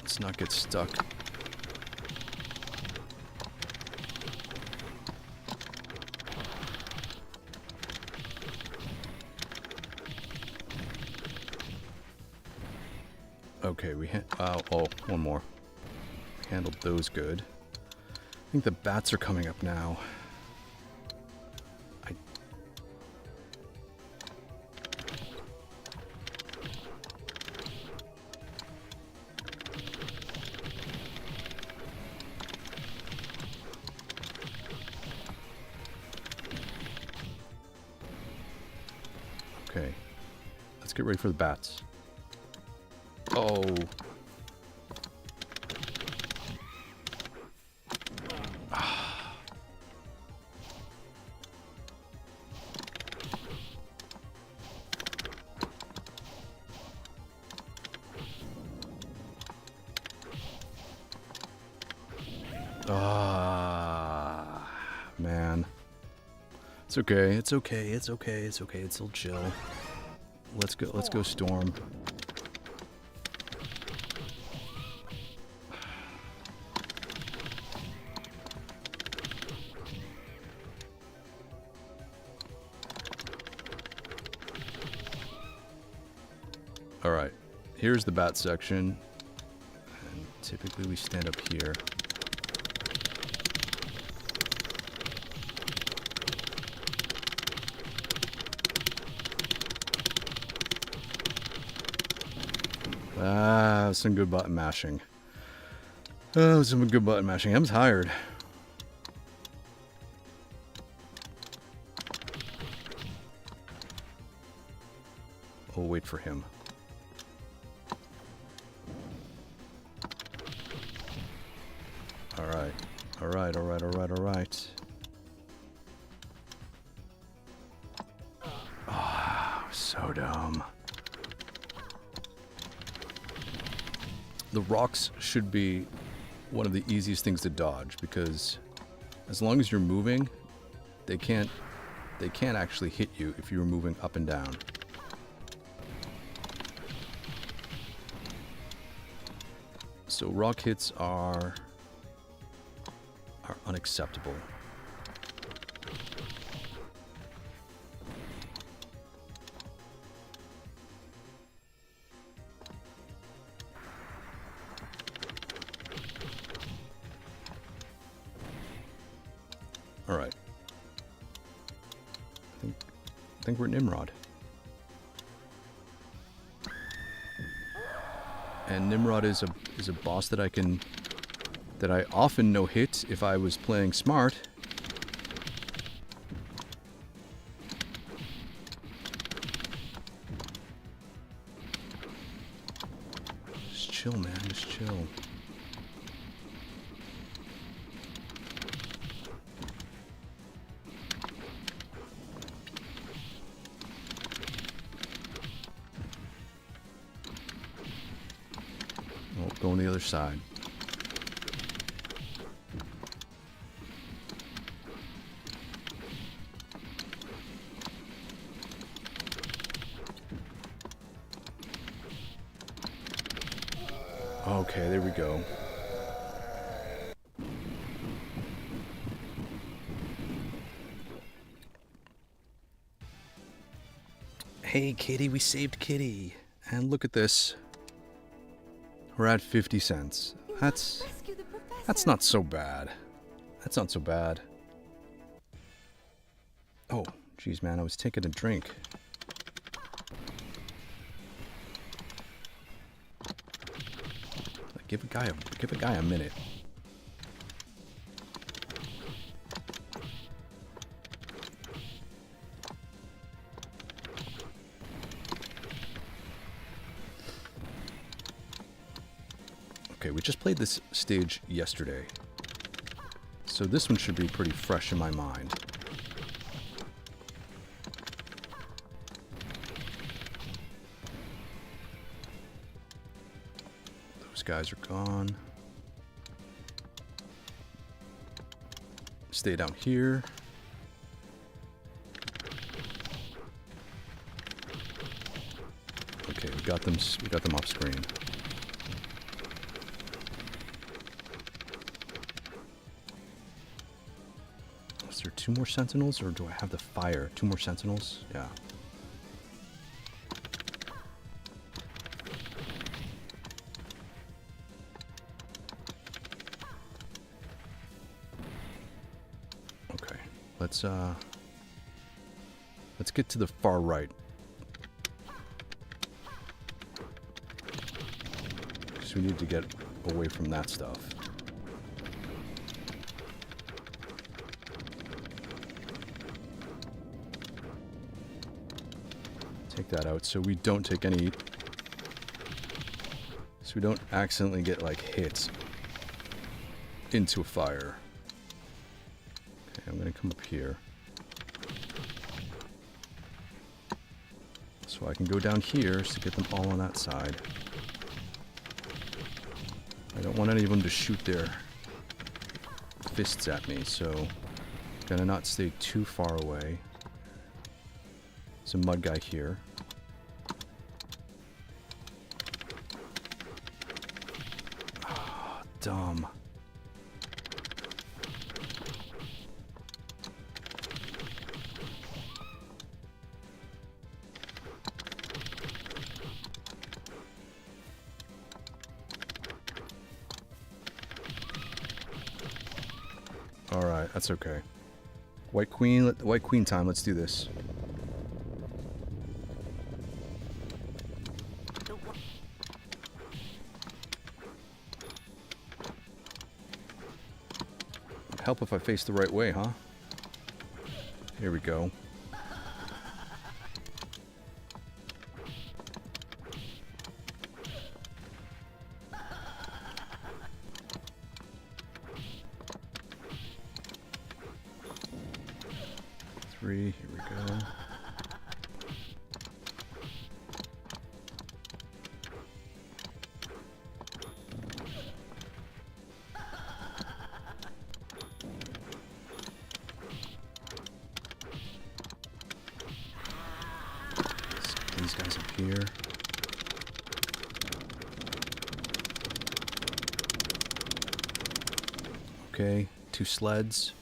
Let's not get stuck. Okay, oh, one more. Handled those good. I think the bats are coming up now. Okay, let's get ready for the bats. Oh. Man. It's okay, it's okay, it's okay, it's okay, it's all chill. Let's go storm. Alright, here's the bat section. And typically we stand up here. Some good button mashing. Oh, some good button mashing. I'm tired. We'll wait for him. Alright. Alright, alright, alright, alright. Ah, so dumb. The rocks should be one of the easiest things to dodge, because as long as you're moving, they can't actually hit you if you're moving up and down. So rock hits are unacceptable. think we're at Nimrod. And Nimrod is a boss that I often no hit if I was playing smart. Just chill, man. Just chill. Oh, go on the other side. Okay, there we go. Hey, Kitty, we saved Kitty. And look at this. We're at 50 cents. That's not so bad. That's not so bad. Oh, jeez, man, I was taking a drink. Give a guy a minute. Okay, we just played this stage yesterday, so this one should be pretty fresh in my mind. Those guys are gone. Stay down here. Okay, we got them off screen. Is there 2 more sentinels, or do I have the fire? 2 more sentinels? Yeah. Okay, let's get to the far right. So we need to get away from that stuff. Take that out so we don't take any, so we don't accidentally get like hit into a fire. Okay, I'm gonna come up here so I can go down here to get them all on that side. I don't want any of them to shoot their fists at me, so gonna not stay too far away. There's a mud guy here. Oh, dumb. Alright, that's okay. White Queen time, let's do this. Help if I face the right way, huh? Here we go. Three, here we go. These guys up here. Okay, 2 sleds.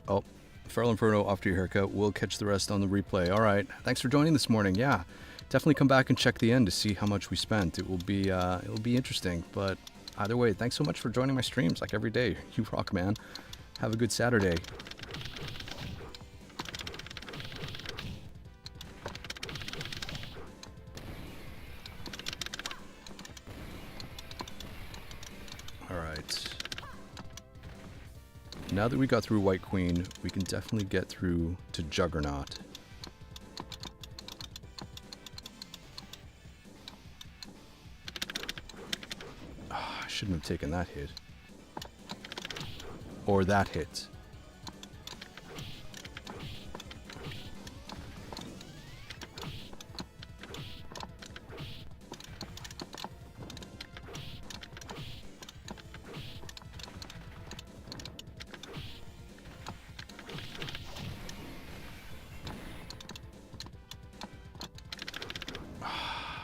Oh, Feral Inferno, off to your haircut. We'll catch the rest on the replay. All right. Thanks for joining this morning. Yeah, definitely come back and check the end to see how much we spent. It will be interesting. But either way, thanks so much for joining my streams like every day. You rock, man. Have a good Saturday. All right. Now that we got through White Queen, we can definitely get through to Juggernaut. I shouldn't have taken that hit. Or that hit.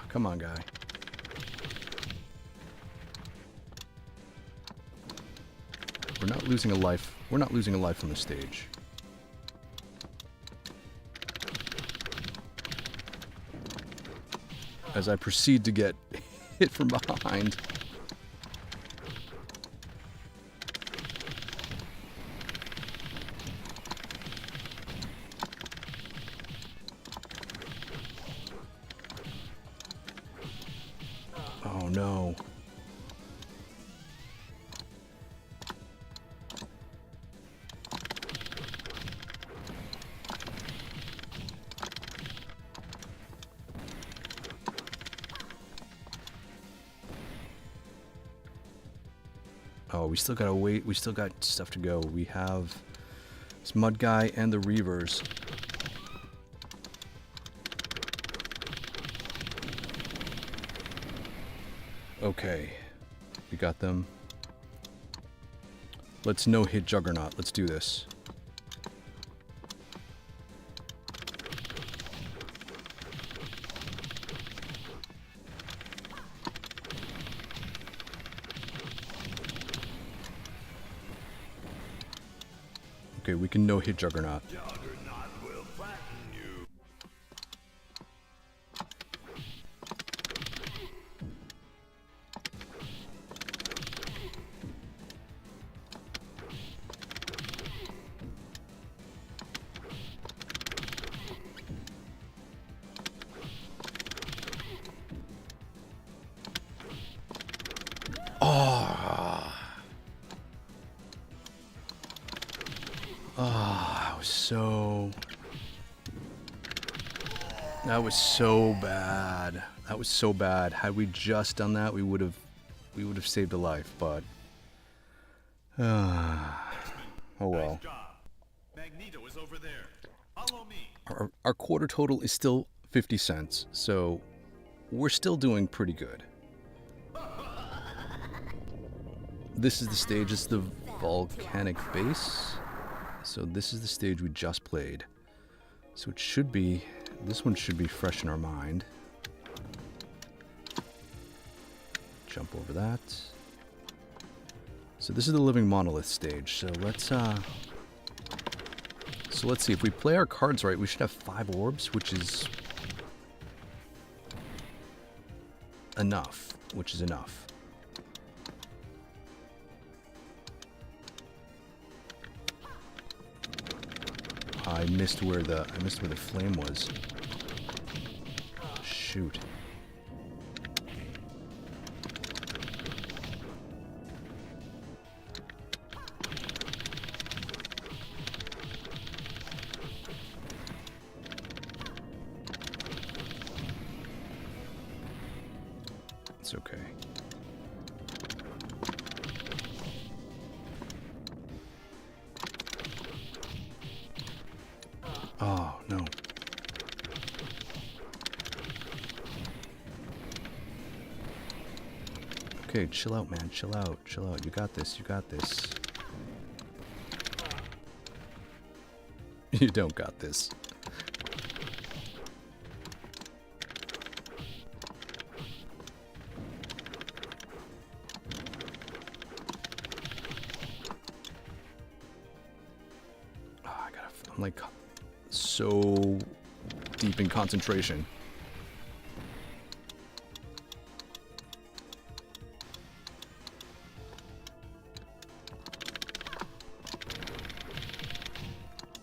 Come on, guy. We're not losing a life. We're not losing a life on the stage. As I proceed to get hit from behind. Oh no. Oh, we still gotta wait. We still got stuff to go. We have this mud guy and the Reavers. Okay, we got them. Let's no-hit Juggernaut. Let's do this. Okay, we can no-hit Juggernaut. Juggernaut will flatten you. That was so bad. That was so bad. Had we just done that, we would have saved a life, but oh well. Nice job. Magneto is over there. Follow me. Our quarter total is still 50 cents, so we're still doing pretty good. This is the stage, it's the Volcanic base. So this is the stage we just played. So it should be, this one should be fresh in our mind. Jump over that. So this is the Living Monolith stage. So let's see, if we play our cards right, we should have 5 orbs, which is enough, I missed where the flame was. Shoot. It's okay. Oh, no. Okay, chill out, man. Chill out. Chill out. You got this. You got this. You don't got this. like so deep in concentration.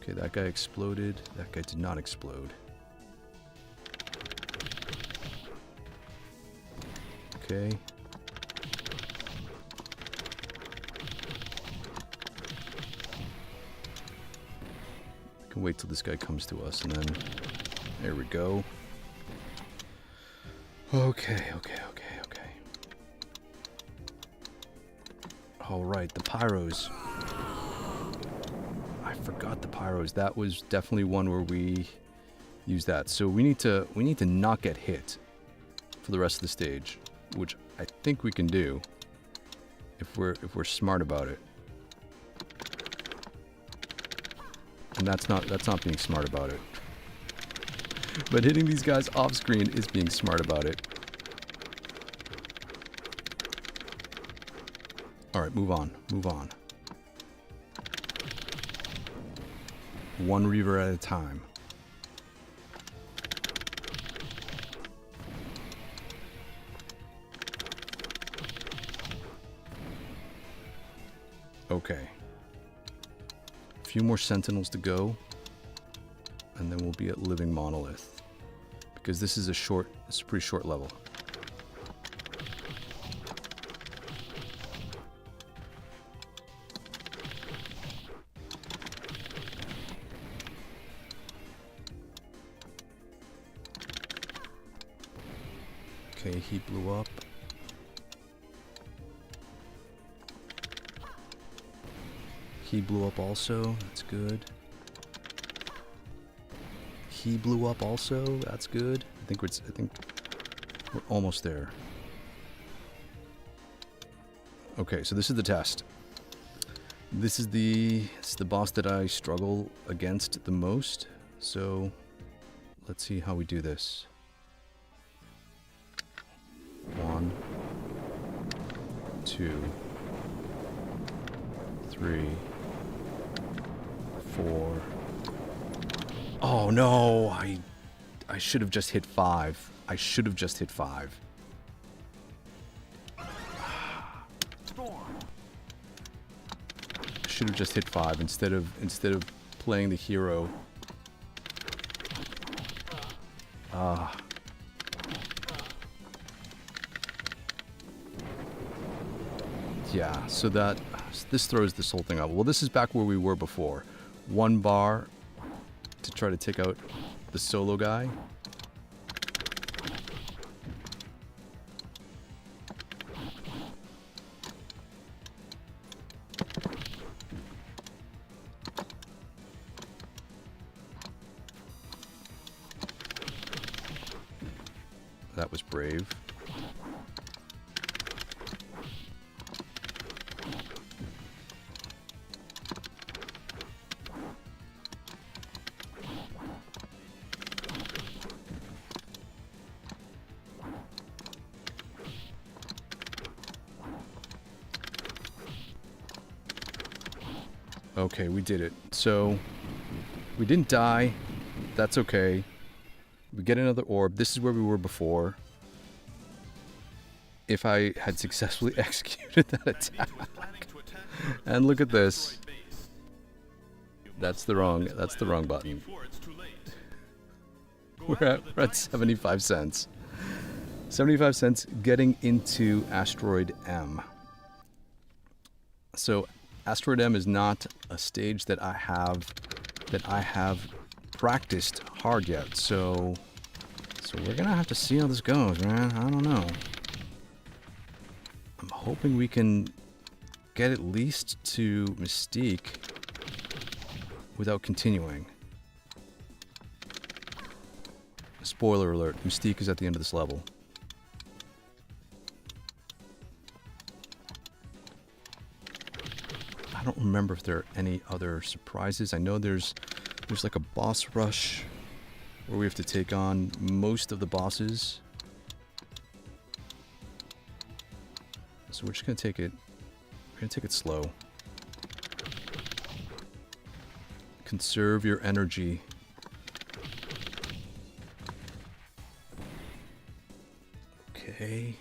Okay, that guy exploded. That guy did not explode. Okay. Can wait till this guy comes to us, and then there we go. Okay. All right, the pyros. I forgot the pyros. That was definitely one where we used that. So we need to not get hit for the rest of the stage, which I think we can do if we're smart about it. And that's not being smart about it. But hitting these guys off screen is being smart about it. Alright, move on. One Reaver at a time. Okay. A few more Sentinels to go. And then we'll be at Living Monolith. Because this is it's a pretty short level. Okay, he blew up. He blew up also, that's good. He blew up also, that's good. I think we're almost there. Okay, so this is the test. This is the boss that I struggle against the most. So let's see how we do this. 1, 2, 3, 4. Oh no, I should have just hit 5. I should have just hit 5. I should have just hit 5 instead of playing the hero. Yeah, so this throws this whole thing up. Well, this is back where we were before. 1 bar to try to take out the solo guy. That was brave. Okay, we did it. So, we didn't die. That's okay. We get another orb. This is where we were before. If I had successfully executed that attack. And look at this. That's the wrong button. We're at 75 cents. 75 cents getting into Asteroid M. So Asteroid M is not a stage that I have practiced hard yet. So we're gonna have to see how this goes, man. I don't know. I'm hoping we can get at least to Mystique without continuing. Spoiler alert, Mystique is at the end of this level. I don't remember if there are any other surprises. I know there's like a boss rush where we have to take on most of the bosses. So we're just gonna take it. We're gonna take it slow. Conserve your energy. Okay.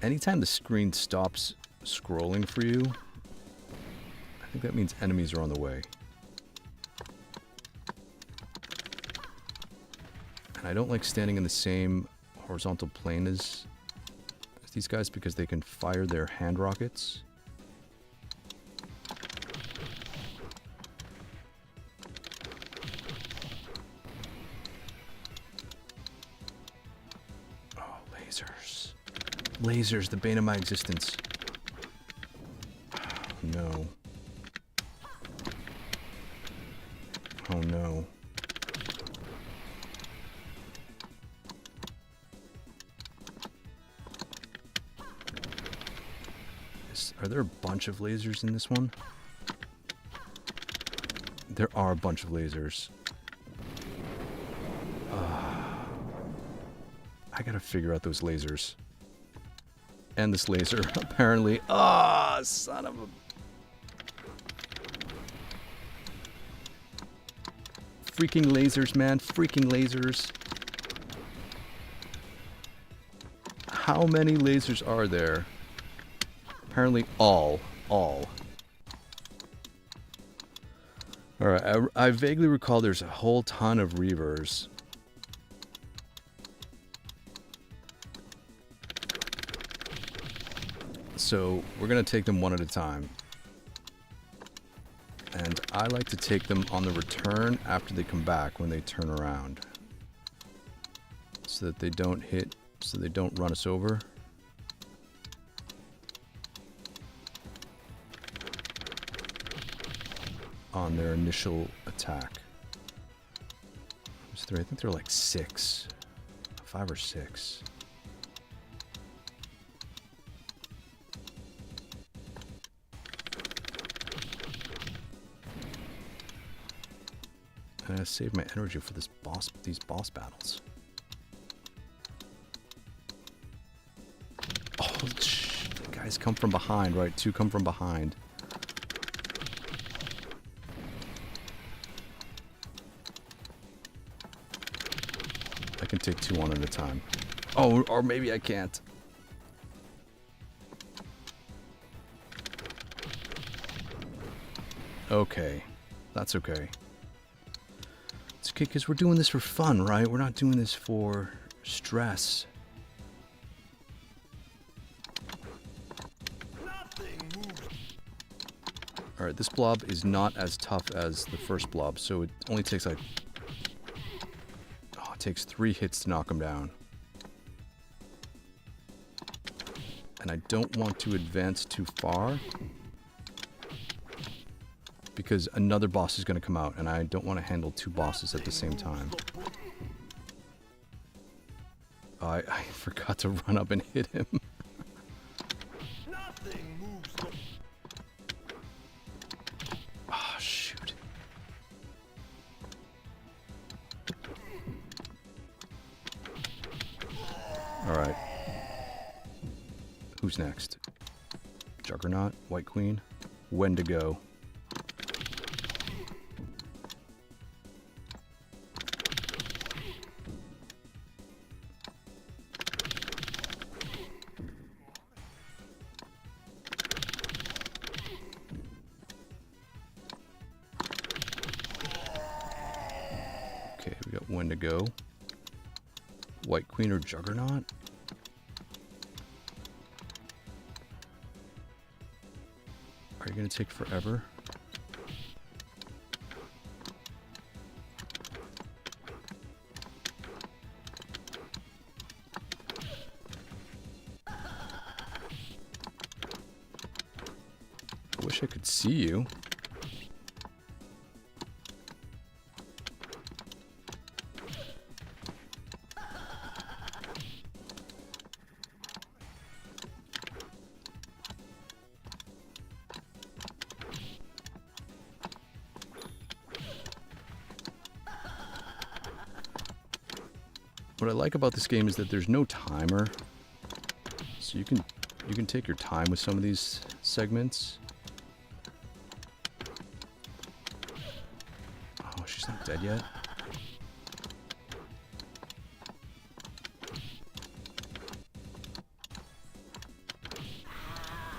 Anytime the screen stops scrolling for you, I think that means enemies are on the way. And I don't like standing in the same horizontal plane as these guys because they can fire their hand rockets. Oh, lasers. Lasers, the bane of my existence. No. Oh no. Are there a bunch of lasers in this one? There are a bunch of lasers. I gotta figure out those lasers. And this laser, apparently. Ah, son of a... Freaking lasers, man. Freaking lasers. How many lasers are there? Apparently all. Alright, I vaguely recall there's a whole ton of Reavers. So, we're gonna take them one at a time. And I like to take them on the return after they come back when they turn around. So that they don't hit, so they don't run us over. On their initial attack. I think they're like 6. 5 or 6. And I save my energy for these boss battles. Oh, the guys come from behind, right? 2 come from behind. I can take 2 on at a time. Oh, or maybe I can't. Okay. That's okay. It's okay, because we're doing this for fun, right? We're not doing this for stress. Alright, this blob is not as tough as the first blob, so it only takes like... Oh, it takes 3 hits to knock him down. And I don't want to advance too far, because another boss is going to come out, and I don't want to handle 2 bosses at the same time. Oh, I forgot to run up and hit him. Oh, shoot. Alright. Who's next? Juggernaut? White Queen? Wendigo. Okay, we got Wendigo. White Queen or Juggernaut? Are you gonna take forever? I wish I could see you. What I like about this game is that there's no timer, so you can You can take your time with some of these segments. Oh, she's not dead yet.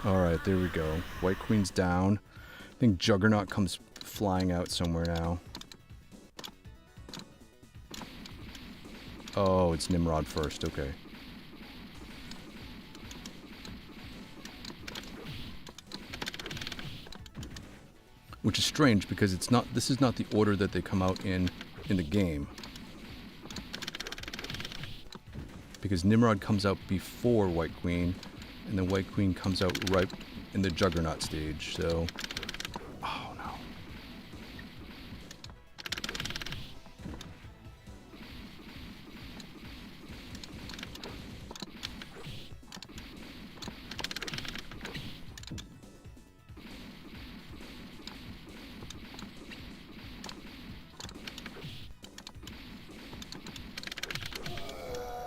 Alright, there we go. White Queen's down. I think Juggernaut comes flying out somewhere now. Oh, it's Nimrod first. Okay. Which is strange because it's not. This is not the order that they come out in the game. Because Nimrod comes out before White Queen, and then White Queen comes out right in the Juggernaut stage. So, oh no.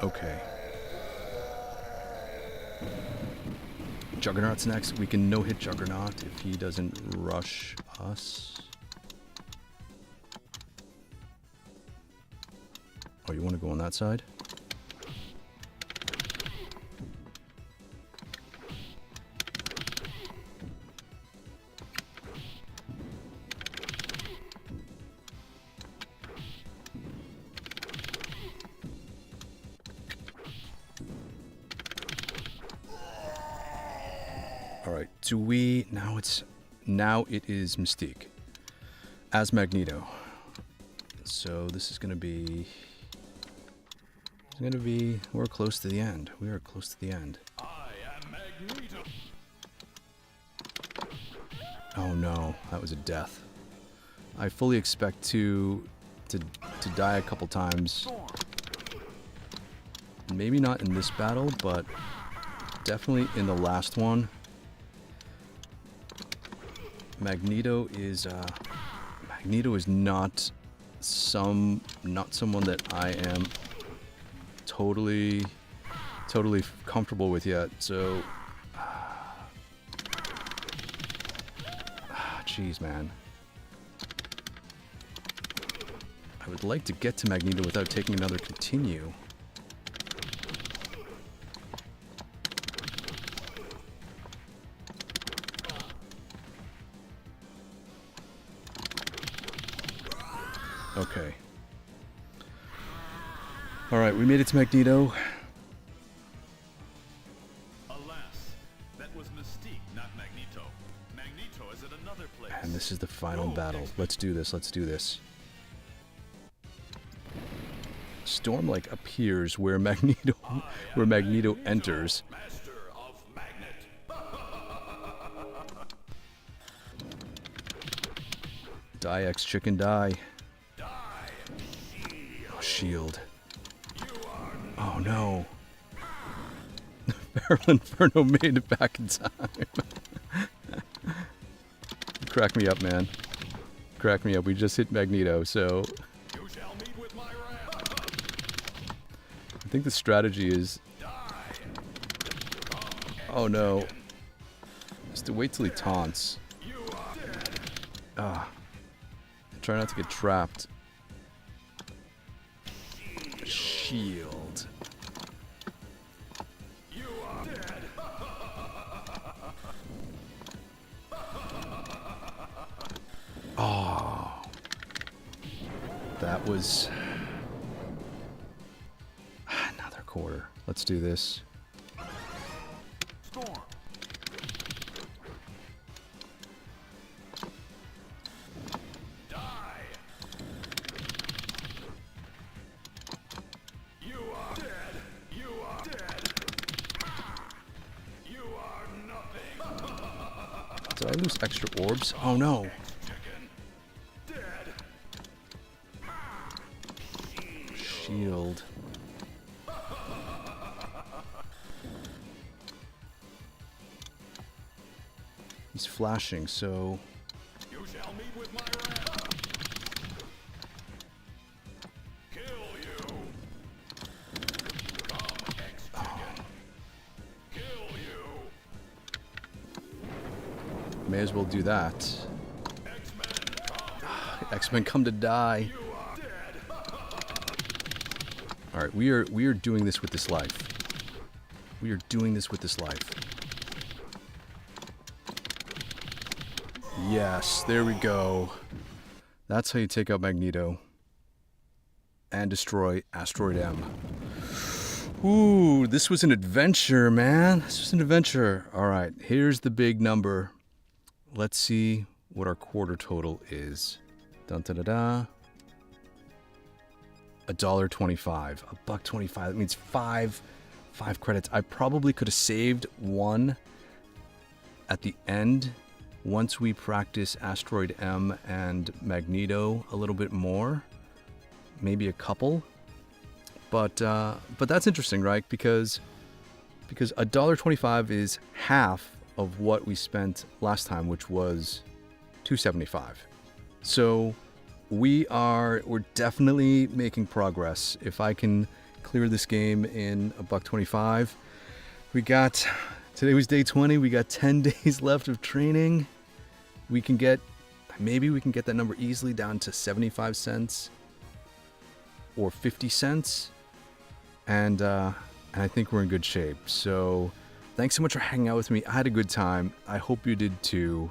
Okay. Juggernaut's next. We can no-hit Juggernaut if he doesn't rush us. Oh, you want to go on that side? Alright, do we... Now it is Mystique. As Magneto. So this is gonna be... We're close to the end. We are close to the end. I am Magneto. Oh no, that was a death. I fully expect to die a couple times. Maybe not in this battle, but definitely in the last one. Magneto is not someone that I am totally comfortable with yet. So, jeez, man. I would like to get to Magneto without taking another continue. Okay. Alright, we made it to Magneto. Alas, that was Mystique, not Magneto. Magneto is at another place. And this is the final battle. Let's do this, let's do this. Storm like appears where Magneto enters. Master of Magnet. Die X chicken die. Die. Oh, shield. You are Oh no. Feral Inferno made it back in time. Crack me up, man. Crack me up. We just hit Magneto, so You shall meet with my wrath. I think the strategy is... Die. Oh no. Just to wait till he taunts. You are dead. Ah. Try not to get trapped. Shield. You are dead. Oh. That was... Another quarter. Let's do this. Storm. Die. You are dead. You are dead. You are nothing. Did I lose extra orbs? Oh no. Chicken. Dead. Shield. He's flashing, so... You shall meet with my wrath. Kill you. Come, X-Chicken. Kill you. may as well do that. Xmen come to die. All right, we are doing this with this life. We are doing this with this life. Yes, there we go. That's how you take out Magneto and destroy Asteroid M. Ooh, this was an adventure, man. This was an adventure. All right, here's the big number. Let's see what our quarter total is. Dun da da da. $1.25. $1.25. That means five credits. I probably could have saved one at the end once we practice Asteroid M and Magneto a little bit more. Maybe a couple. But that's interesting, right? Because $1.25 is half of what we spent last time, which was $2.75. So we're definitely making progress. If I can clear this game in $1.25, today was day 20. We got 10 days left of training. Maybe we can get that number easily down to 75 cents or 50 cents. And I think we're in good shape. So thanks so much for hanging out with me. I had a good time. I hope you did too.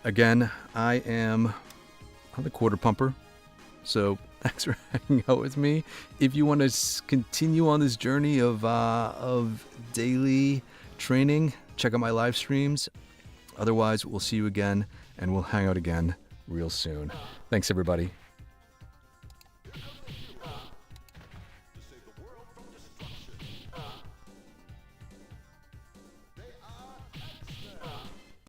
Again, I'm the quarter pumper. So thanks for hanging out with me. If you want to continue on this journey of daily training, check out my live streams. Otherwise, we'll see you again and we'll hang out again real soon. Thanks, everybody.